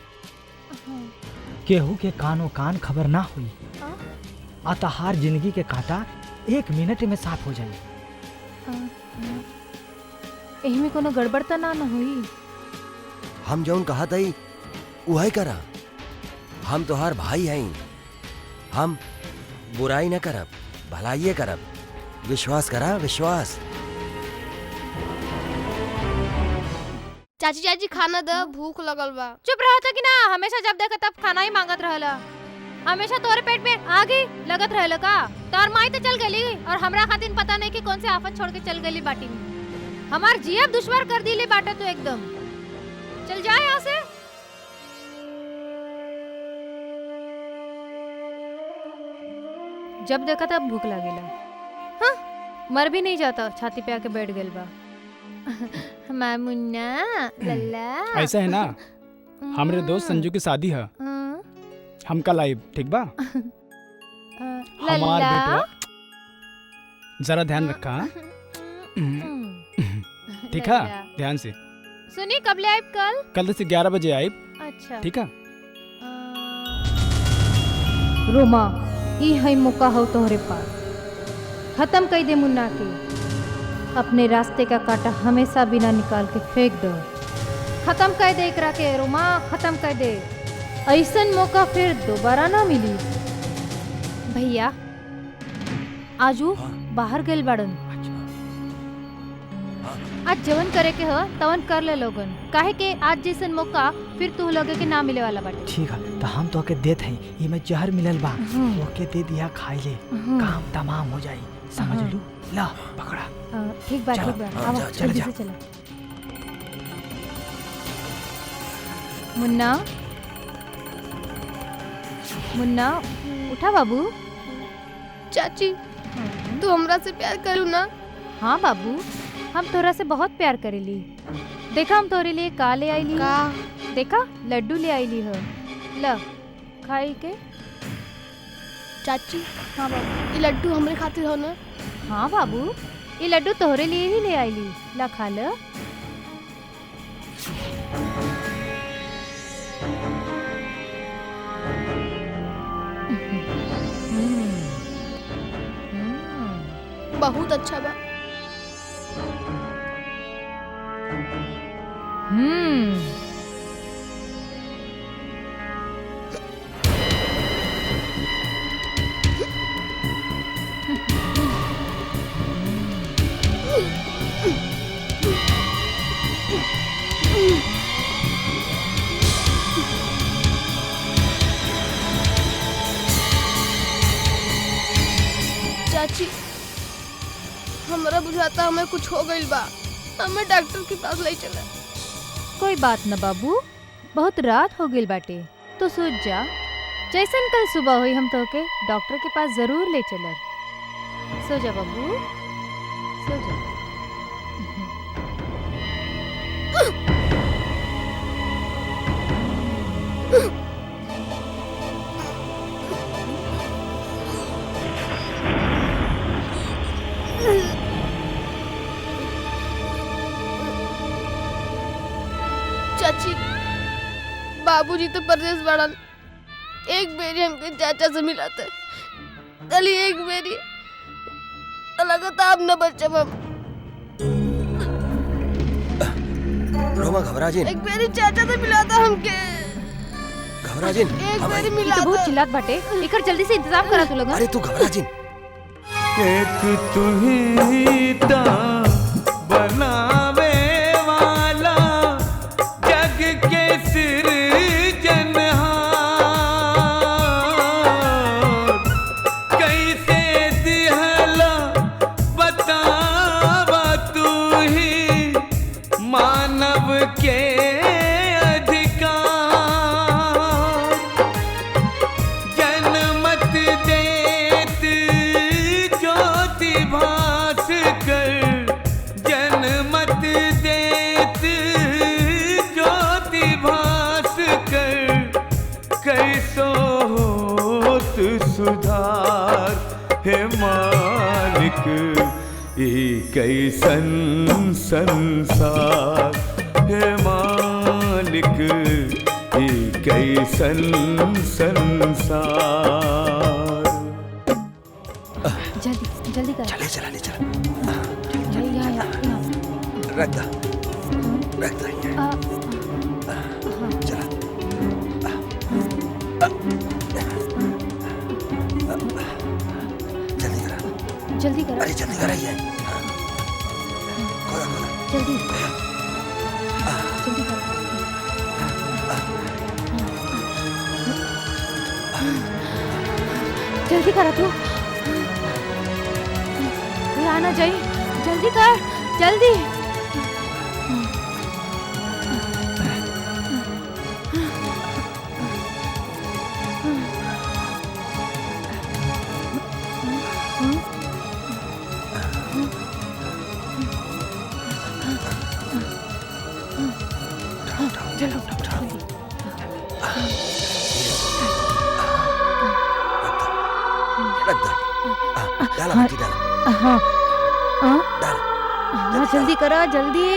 केहू के कानो कान खबर ना हुई। अतहार जिंदगी के कांटा 1 मिनट में साफ हो जाए। एही में कोनो गड़बड़ त ना हुई? हम जौन कहा तई उहे करा। हम तोहार भाई हई। हम बुराई न करब, भलाइये करब। विश्वास करा, विश्वास। चाची चाची खाना दे, भूख लगल बा। चुप रहो तो कि ना, हमेशा जब देखा तब खाना ही मांगत रहला। हमेशा तोरे पेट में आग ही लगत रहला का? तोर माई तो चल गली और हमरा खातिर पता नहीं कि कौन से आफत छोड़ के चल गली बाटी में। हमार जीव दुश्वार कर दिले बाटा तो एकदम। चल जा यहाँ से। जब देखा तब भूख लागेला। हाँ, मर भी नहीं जाता, छाती पे आके बैठ गइल बा। हमार मुन्ना लल्ला। ऐसा है ना, हमरे दोस्त संजू की शादी है। हम कल आइब, ठीक बा? हमार बेटवा जरा ध्यान रखा। ठीक है, ध्यान से। सुनी कब ले आइब? कल से 11 बजे आइब। अच्छा ठीक है। रोमा, ई है मौका हो तोहरे पास। खत्म कर दे मुन्ना के। अपने रास्ते का कांटा हमेशा बिना निकाल के फेंक दो। खत्म कर दे एकरा के रोमा, खत्म कर दे। ऐसन मौका फिर दोबारा ना मिली। भैया आजू बाहर गइल बाड़न। आज जवन करे के ह तवन कर ले लोगन, काहे के आज जैसन मौका फिर तू लगे के ना मिले वाला बाटे। ठीक है, तो हम तो के देत हई। ई में जहर मिलल बा, ओके दे दिया, खाई ले, काम तमाम हो जाई। समझ लू? ला पकड़ा। ठीक बा, ठीक बा। आओ जल्दी से चला। मुन्ना, मुन्ना उठा बाबू। चाची तू हमरा से प्यार करू ना? हाँ बाबू, हम तोरा से बहुत प्यार करेली। देखा हम तोरे लिए का ले आईली। का? देखा लड्डू ले आईली हो। ल खाई के। चाची हाँ बाबू, ये लड्डू हमरे खातिर हो ना? हाँ बाबू, ये लड्डू तोहरे लिए ही ले आईली। ला खा ल। बहुत अच्छा बा। चाची हमरा बुझाता हमें कुछ हो गइल बा। हमें डॉक्टर के पास ले चला। कोई बात न बाबू, बहुत रात हो गइल बाटे, तो सोच जा। जैसन कल सुबह हुई हम तोके डॉक्टर के पास जरूर ले चलब। सो जा बाबू, सो जा। चाची बाबूजी तो परदेश बड़न। एक बेरी हमके चाचा से मिलाते, कल एक बेरी लगता अब न बचब हम। रोमा घबरा जिन। एक बेरी चाचा से मिलाता हमके। घबरा जिन। एक बेरी तो मिलाता। बहुत चिल्लात बाटे, इकर जल्दी से इंतजाम करा तू लोग। अरे तू घबरा जिन। एक तू ही ता बनावे वाला जग के सिरजनहार, कैसे दिहला बतावा तू ही मानव के अधिकार। जनमत देत ज्योति भास कर, जनमत देत ज्योति भास कर, कैसो होत सुधार हे मालिक कैसन संसार है मालिक, कैसन संसार। जल्दी जल्दी कर। चले चला ले चला। यहाँ रख दा चला। जल्दी करा। जल्दी करा। अरे जल्दी करा ये। खोला खोला। जल्दी जल्दी करा। जल्दी करा तू। ये आना चाहिए। जल्दी कर जल्दी। चलो रख दो। डाला मिट्टी डाला। हाँ डाल। हाँ जल्दी करो जल्दी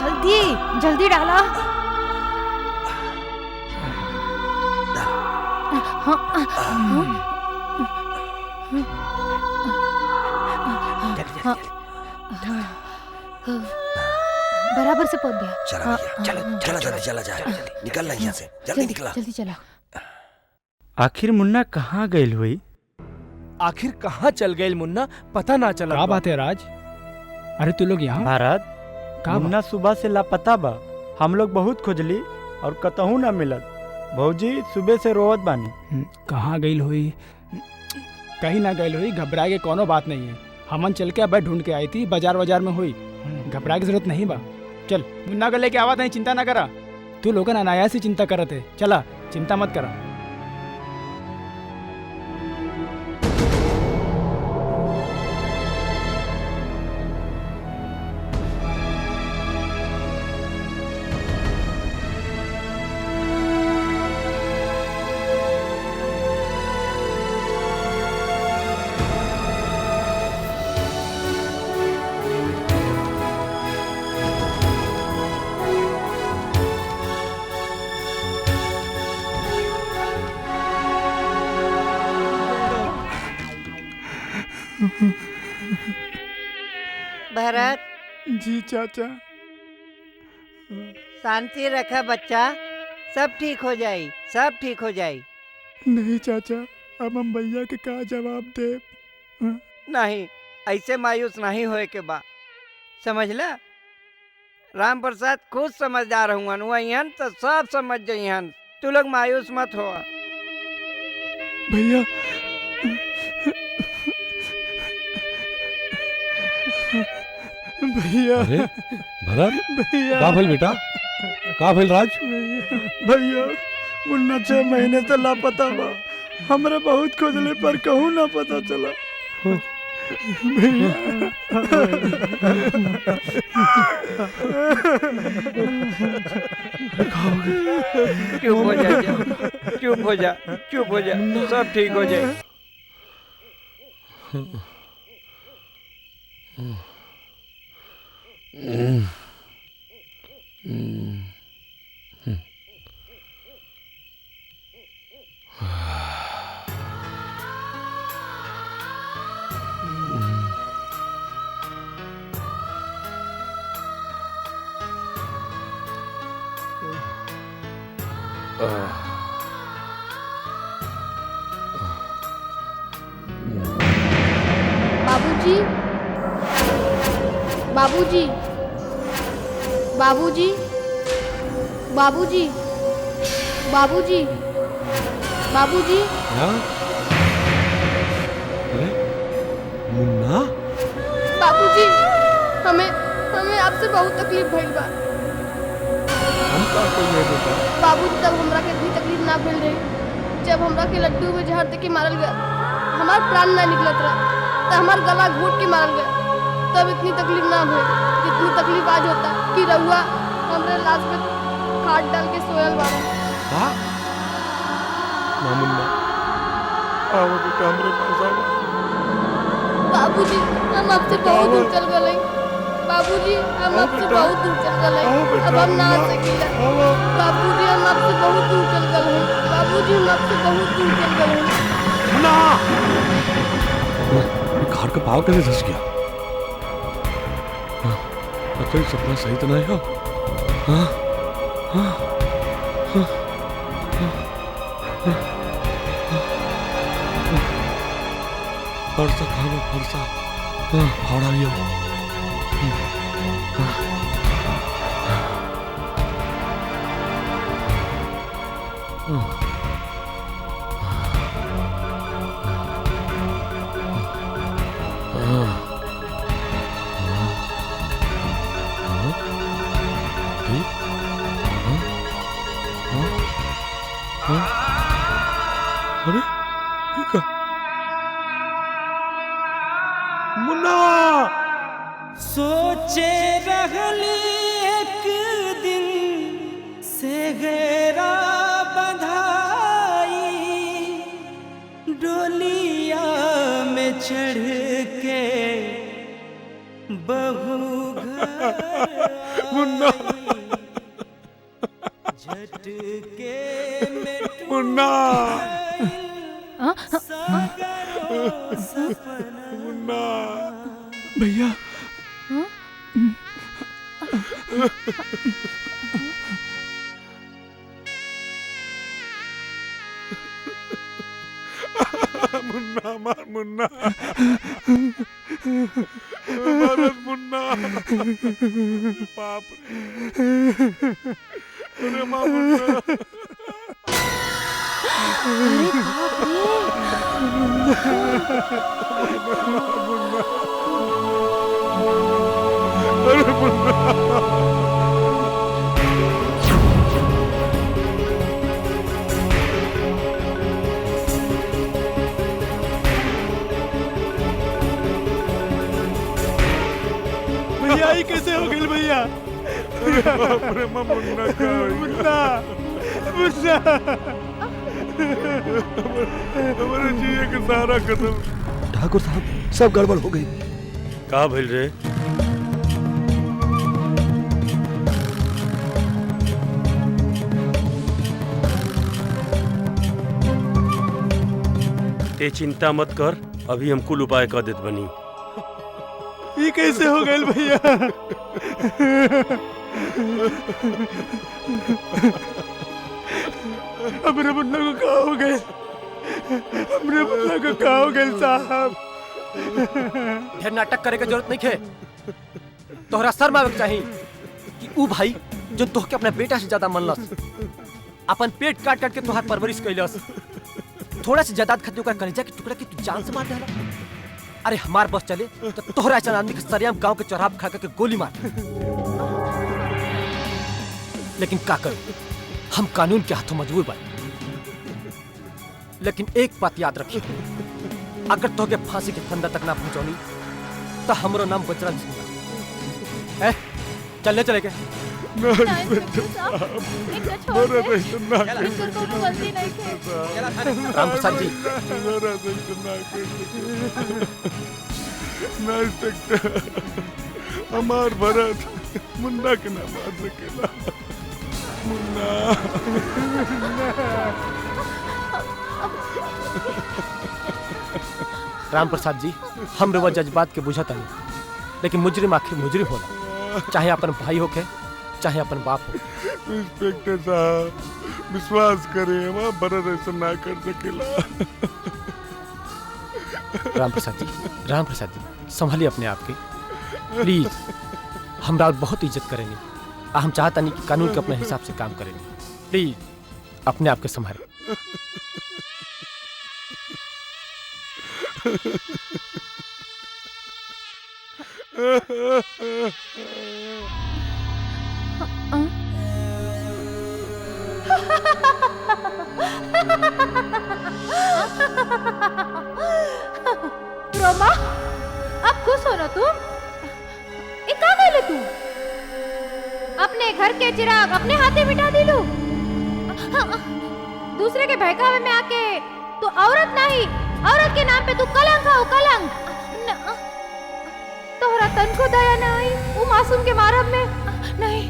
जल्दी जल्दी डाला। बराबर से पहुंच गया। चला भैया चलो चला चला चला जा निकलना यहाँ से जल्दी निकला। जल्दी चला। आखिर मुन्ना कहाँ गई हुई? आखिर कहाँ चल गई मुन्ना पता ना चला। क्या बात है राज? अरे तू लोग यहाँ? भारत का मुन्ना सुबह से लापता बा। हम लोग बहुत खोजली और कतहू ना मिलत। भौजी सुबह से रोवत बानी। कहाँ गई हुई? कहीं ना गई हुई, घबराए के कोनो बात नहीं है। हमन चल के अब ढूंढ के आई थी, बाजार में हुई। घबराए की जरूरत नहीं बा। चल मुन्ना को लेके आवा नहीं, चिंता ना करा। तू लोगन अनायास ही चिंता करत है। चला चिंता मत करा। भरत जी चाचा। शांति रखा बच्चा, सब ठीक हो जाई, सब ठीक हो जाई। नहीं चाचा, अब हम भैया के का जवाब दे? नहीं ऐसे मायूस नहीं होए के बा, समझला? राम प्रसाद खुद समझदार हुआ तो सब समझ जाइहन। तू लोग मायूस मत हो। भैया भैया। अरे भरत भैया का भेल बेटा? का भेल राज? भैया मुन्ना 6 महीने से लापता बा। हमरे बहुत खोजले पर कहूँ ना पता चला। चुप हो जा, चुप हो जा, चुप हो जा, सब ठीक हो जाए। बाबूजी, बाबूजी, बाबूजी, बाबूजी, बाबूजी, बाबूजी। हाँ? अरे मुन्ना? बाबूजी, हमें हमें आपसे बहुत तकलीफ भइल बा। हम का कइले बेटा? बाबूजी तब हमरा के इतनी तकलीफ ना भइल रही जब हमरा के लड्डू में जहर दे के मारल गया। हमार प्राण ना निकलत रहा तो हमार गला घोट के मारल गया। तब इतनी तकलीफ ना भइल जितनी तकलीफ आज होता कि रहुआ हमरे लाश में खाट डाल के सोयल बाड़ा। हाँ? ना मुन्ना, आओ बेटा हमरे पास आओ। बाबूजी हम आपसे बहुत दूर चल गए बाबूजी हम आपसे बहुत दूर चल गए अब हम ना आ सकीला बाबूजी हम आपसे बहुत दूर चल गए बाबूजी हम आपसे बहुत दूर चल गए मुन्ना घर का पाव कैसे धस गया? कोई सपना सही तो नहीं हो? हाँ हाँ हाँ फरसा खाना फरसा फाड़ा लिया अरे ठीक है मुन्ना सोचे रहली एक दिन से घेरा बंधाई डोलिया में चढ़ के बहू मुन्ना झटके में मुन्ना मुन्ना भैया मुन्ना मार मुन्ना मारत मुन्ना बाप रे मां मुन्ना अरे बाप रे अरे मुन्ना भैया ये कैसे हो गई भैया? बाप रे मां मुन्ना का मुन्ना मुन्ना हमारे जिए के सारा खत्म। ठाकुर साहब सब गड़बड़ हो गई। का भइल रे? ते चिंता मत कर, अभी हम कुल उपाय कर देत बनी। ये कैसे हो गए भैया? हमरे मुन्ना को क्या हो गए? हमरे मुन्ना को क्या हो गए साहब? ढेर नाटक करे के जरूरत नहीं है। तोहरा शर्म आवे के चाहिए कि ऊ भाई जो तोहके अपना बेटा से ज्यादा मनलस, अपन पेट काट काट के तोहार परवरिश कैलस, थोड़ा सी जायदाद खातिर ओकर कलेजा के टुकड़ा के तू जान से मार देला। अरे हमार बस चले तो तोहरा ऐसा आदमी के सरियाम गांव के चौराहा खा के गोली मार। लेकिन का कर, हम कानून के हाथों मजबूर बन। लेकिन एक बात याद रखिए, अगर तोहके फांसी के फंदा तक ना पहुंचौनी तो हमरो नाम बजरंग सिंह। चलने चले के राम प्रसाद जी हमार भरत मुन्ना के ना मार सकेला। मुन्ना राम प्रसाद जी, हम रवा जज्बात के बुझता नहीं, लेकिन मुजरिम आखिर मुजरिम होला, चाहे अपन भाई हो के चाहे अपन बाप हो। इंस्पेक्टर साहब विश्वास करें, हमारा भरत ऐसा ना कर सकेला। राम प्रसाद जी संभालिए अपने आप के प्लीज। हम रात बहुत इज्जत करेंगे, हम चाहता नहीं कि कानून के अपने हिसाब से काम करेंगे। प्लीज अपने आप के संभालें। रोमा, अब खुश हो ना तुम? क्या कहले तू? अपने घर के चिराग अपने हाथे मिटा दिलू? दूसरे के बहकावे में आके तू औरत नहीं, औरत के नाम पे तू कलंक हो, कलंक। तोहरा तन को दया ना आई वो मासूम के मारब में? नहीं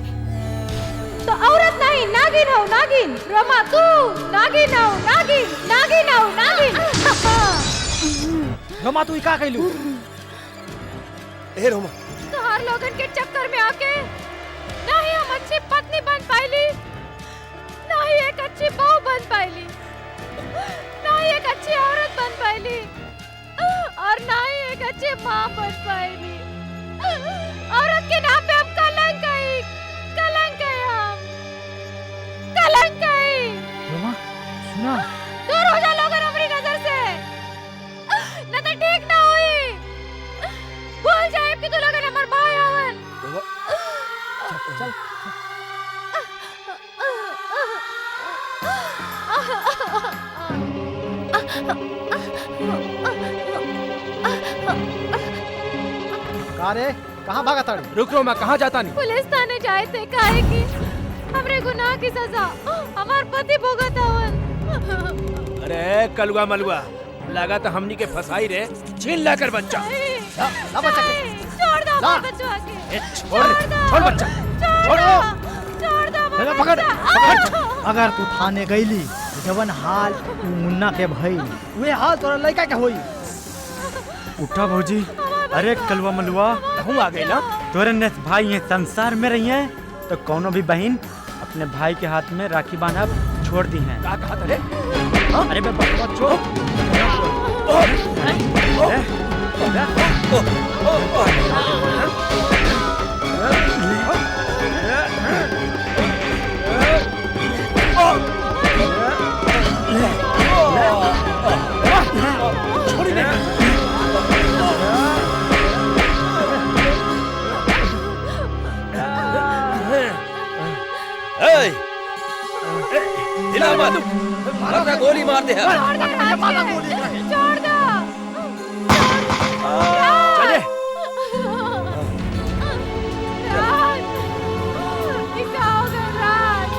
तो औरत नहीं, नागिन हो नागिन। रोमा तू नागिन हो नागिन, नागिन हो नागिन। रोमा तू का कहलू? ए रोमा, तोहार लोगन के चक्कर में आके ना ही हम अच्छी पत्नी बन पाईली, ना ही एक अच्छी बहू बन पाईली, ना ही एक अच्छी औरत बन पाईली, और ना ही एक अच्छी माँ बन पाईली। औरत के नाम पे हम कलंक आई, कलंक आई, हम कलंक आई। रोमा सुना, दूर हो जा लोगन हमारी नजर से, न तो ठीक ना हुई। भूल जाए कि तू लोगन हमार भाई हवन। चल का रे, कहाँ भागा ताड़ी? रुक रो, मैं कहाँ जाता नहीं। पुलिस थाने जाए थे, काहे कि हमरे गुनाह की सजा हमार पति भुगत हवन। अरे कलुआ मलुआ, लगा तो हमनी के फसाई रे। छीन ला कर बच्चा। ला बच्चा के। छोड़ दो हमार बच्चा के। छोड़ बच्चा, छोड़ो। छोड़ दो हमार पकड़, बच्चा। अगर तू थाने गईली जवन हाल तू मुन्ना के भई, वे हाल तोरा लड़का के होई। उठा भौजी। अरे कलवा मलुआ, कहूँ आ गई ना? तोरे ने भाई ये संसार में रही है तो कौनो भी बहन अपने भाई के हाथ में राखी बांधब छोड़ दी है। का कहा रे? अरे बे बकवास छोड़। मारा गोली मार दे। छोड़ दो। चले। राज, क्या हो गया राज?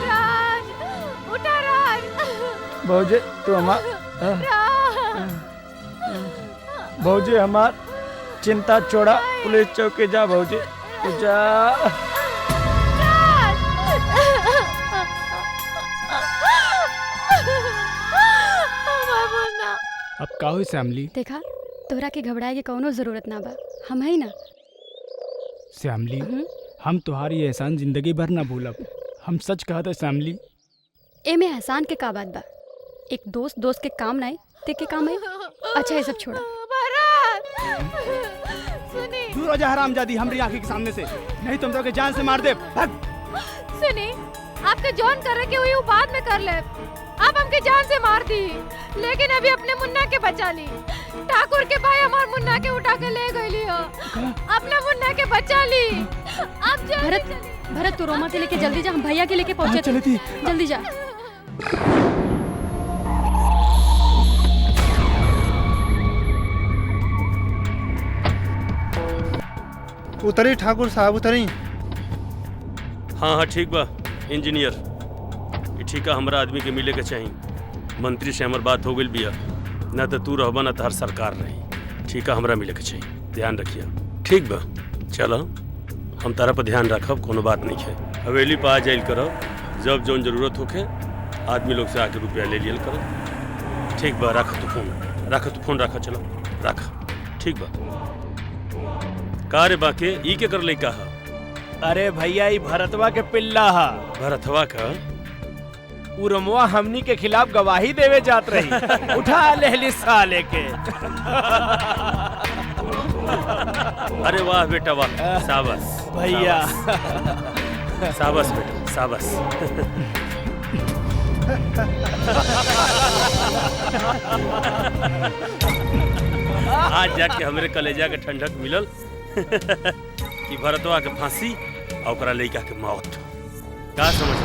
राज, उठा राज। भौजी तू हमार भौजी हमार चिंता छोड़ा, पुलिस चौकी जा भौजी, तू जा। अब का हुई श्यामली? देखा, तोहरा के घबराए के कौनो जरूरत ना बा, हम है ना। श्यामली, हम तुम्हारी एहसान जिंदगी भर ना भूलब। हम सच कहा था श्यामली। एमे एहसान के का बात बा? एक दोस्त के काम ना ते के काम है। अच्छा ये सब छोड़ा। दूर हो जा हरामजादी हमारी आंखी के सामने से, नहीं तुम तो के जान से मार दे। भाग। सुनी, आपके जॉन कर के हुई वो बाद में कर ले। आप हमके जान से मार दी, लेकिन अभी अपने मुन्ना के बचा ली। ठाकुर के भाई हमार मुन्ना के उठा के ले गई हो, अपने मुन्ना के बचा ली। अब भरत तू रोमा के लेके जल्दी जा, हम भैया के लेके पहुंचे। जल्दी जा। उतरी ठाकुर साहब, उतरी। हाँ हाँ ठीक बा इंजीनियर, ठीक है, हमारा आदमी के मिले के चाहिए। मंत्री से हमार बात हो गई बिया, ना तो तू रहबा ना तो हर सरकार रही। ठीक है, हमारा मिले के चाहिए, ध्यान रखिए। ठीक बा, चलो हम तारा पर ध्यान रखब, कोनो बात नहीं है। हवेली पर आ जाइल करब, जब जौन जरूरत होके आदमी लोग से आके रुपया ले लियल करब। ठीक बा, रख तू फोन, रख, चलो रख। ठीक बा। का रे बाके ई के कर ले कहा? अरे भैया ई भरतवा के पिल्ला हा। भरतवा का? उरमवा हमनी के खिलाफ गवाही देवे जात रही। उठा ले साले के। अरे वाह बेटा वाह, शाबाश भैया, शाबाश बेटा शाबाश। आज जाके हमरे कलेजा के ठंडक मिलल कि भरतवा के फांसी और ओकरा लइका के मौत। का समझ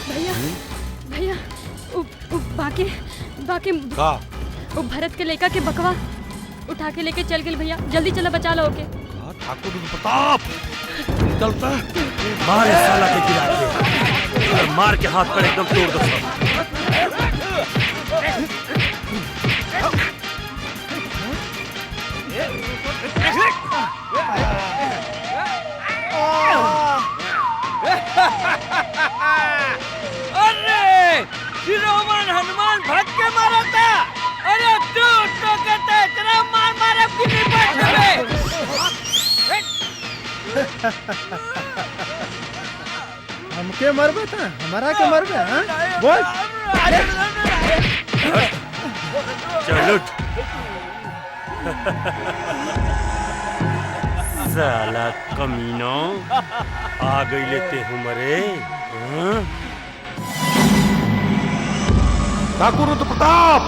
भैया भैया बाकी बाकी का वो भरत के लेका के बकवा उठा के लेके चल गए भैया। जल्दी चलो बचा लो ओके। ठाकुर प्रताप चलता मार इस साला के गिरा के और मार के हाथ पर एकदम तोड़ दो सब। अरे शिरोमन हनुमान भाग के मारा था। अरे तू तो कहते इतना मार मारे कि नहीं बच हमके मरबे था हमारा के मरबे हाँ बोल चलो साला कमीनो आ गई लेते हूँ मरे। ठाकुर रुद्र प्रताप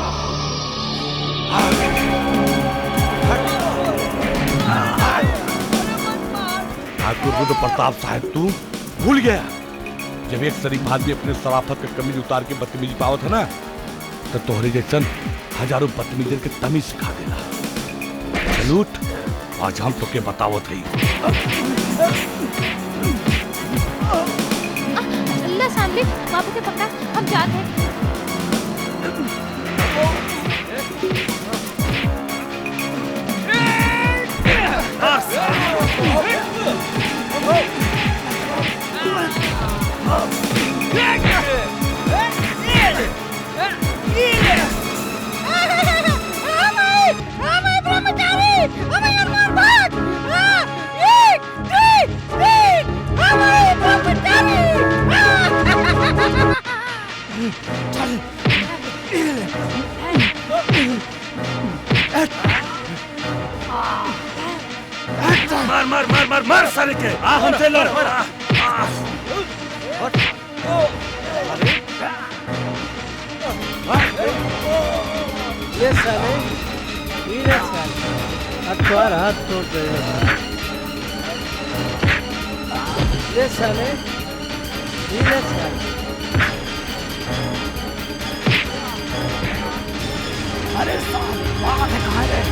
ठाकुर रुद्र प्रताप साहब तू भूल गया जब एक शरीफ आदमी अपने शराफत के कमीज उतार के बदतमीजी पावत है ना तो तोहरे जैसन हजारों बदतमीजी के तमीज सिखा देला। चलूट आज हम तो के बतावत है। अल्लाह सामने बाबू के पकड़ा हम जाते हैं। मार मार मार मार मार साले के आ हमसे लड़। ये साले ये साले अखबार हाथ तोड़ दे। ये साले ये साले अरे साला कहाँ है?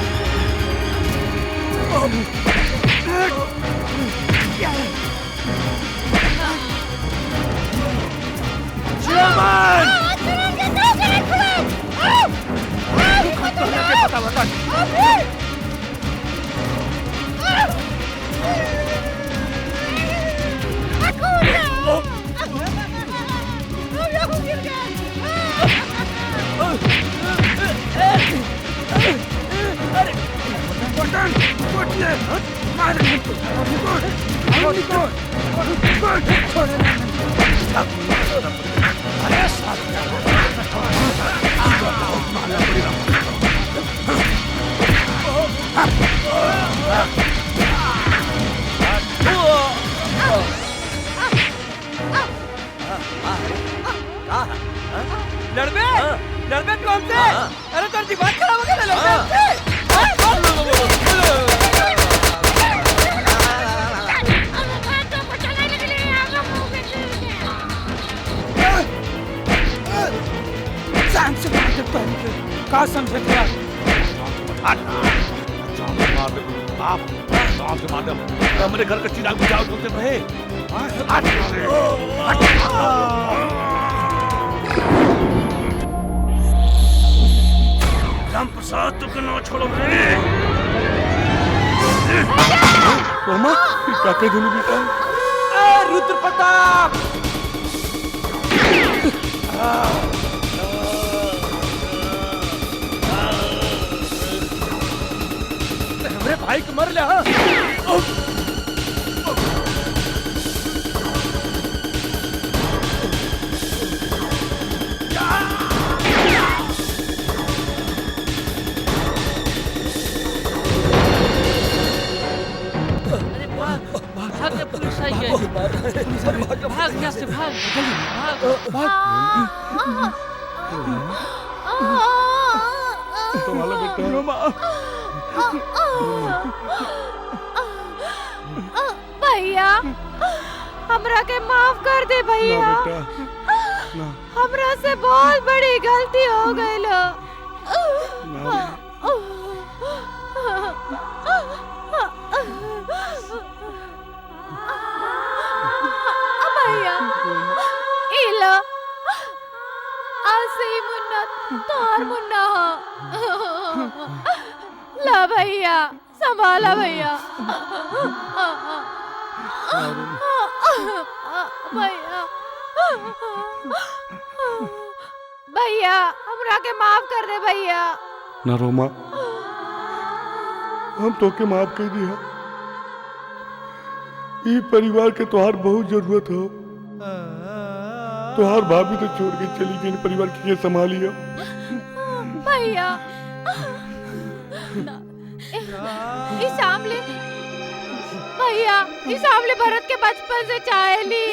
लड़बे लड़बे तू हमसे? अरे तेरा दिमाग खराब हो गया लड़बे हमसे? का समझे तेरा मेरे घर का चिराग बुझाओ तुमसे रहे। राम प्रसाद तुमको ना छोड़ो रे। रोमा क्या कह दूँ बेटा? रुद्र प्रताप हमरे भाई को मर लिया। भाग पुलिस आई है। भाग यहाँ से भाग जल्दी भाग। तुम्हारा बेटा रोमा भैया हमरा के माफ कर दे भैया। हमरा से बहुत बड़ी गलती हो गई लो। भैया इला आसे ही मुन्ना तोर मुन्ना हो। ला भैया संभाला भैया। भैया भैया हमरा के माफ कर दे भैया। ना रोमा, हम तो के माफ कर दिया। ई परिवार के तोहार बहुत जरूरत हो। तोहार भाभी तो छोड़ के चली गई, परिवार के संभालियो। भैया इस आमले भैया इस आमले भरत के बचपन से चाहेली।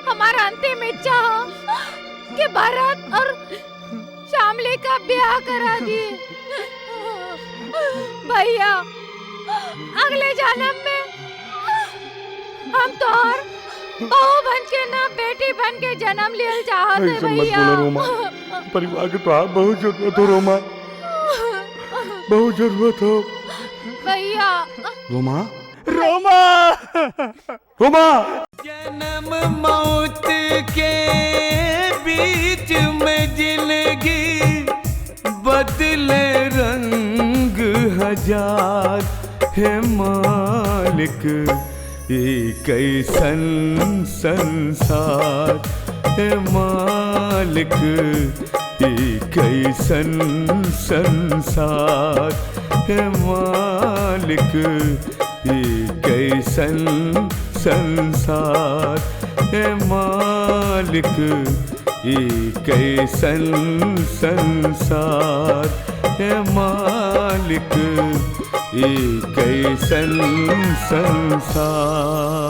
हमारा अंतिम इच्छा हो कि भरत और श्यामली का ब्याह करा दिए। भैया अगले जन्म में हम तो और बहू बन के ना बेटी बन के जन्म लिया चाहते ऐसे मत भैया। बोलो रोमा, परिवार के तोहार बहुत जरूरत हो रोमा, बहुत जरूरत हो भैया। रोमा रोमा रोमा। जन्म मौत के बीच में जिंदगी बदले रंग हजार है मालिक, ये कैसन संसार है मालिक, ये कैसन संसार है मालिक, ये कैसन संसार है मालिक, ये कैसन संसार है मालिक, ये कैसन संसार।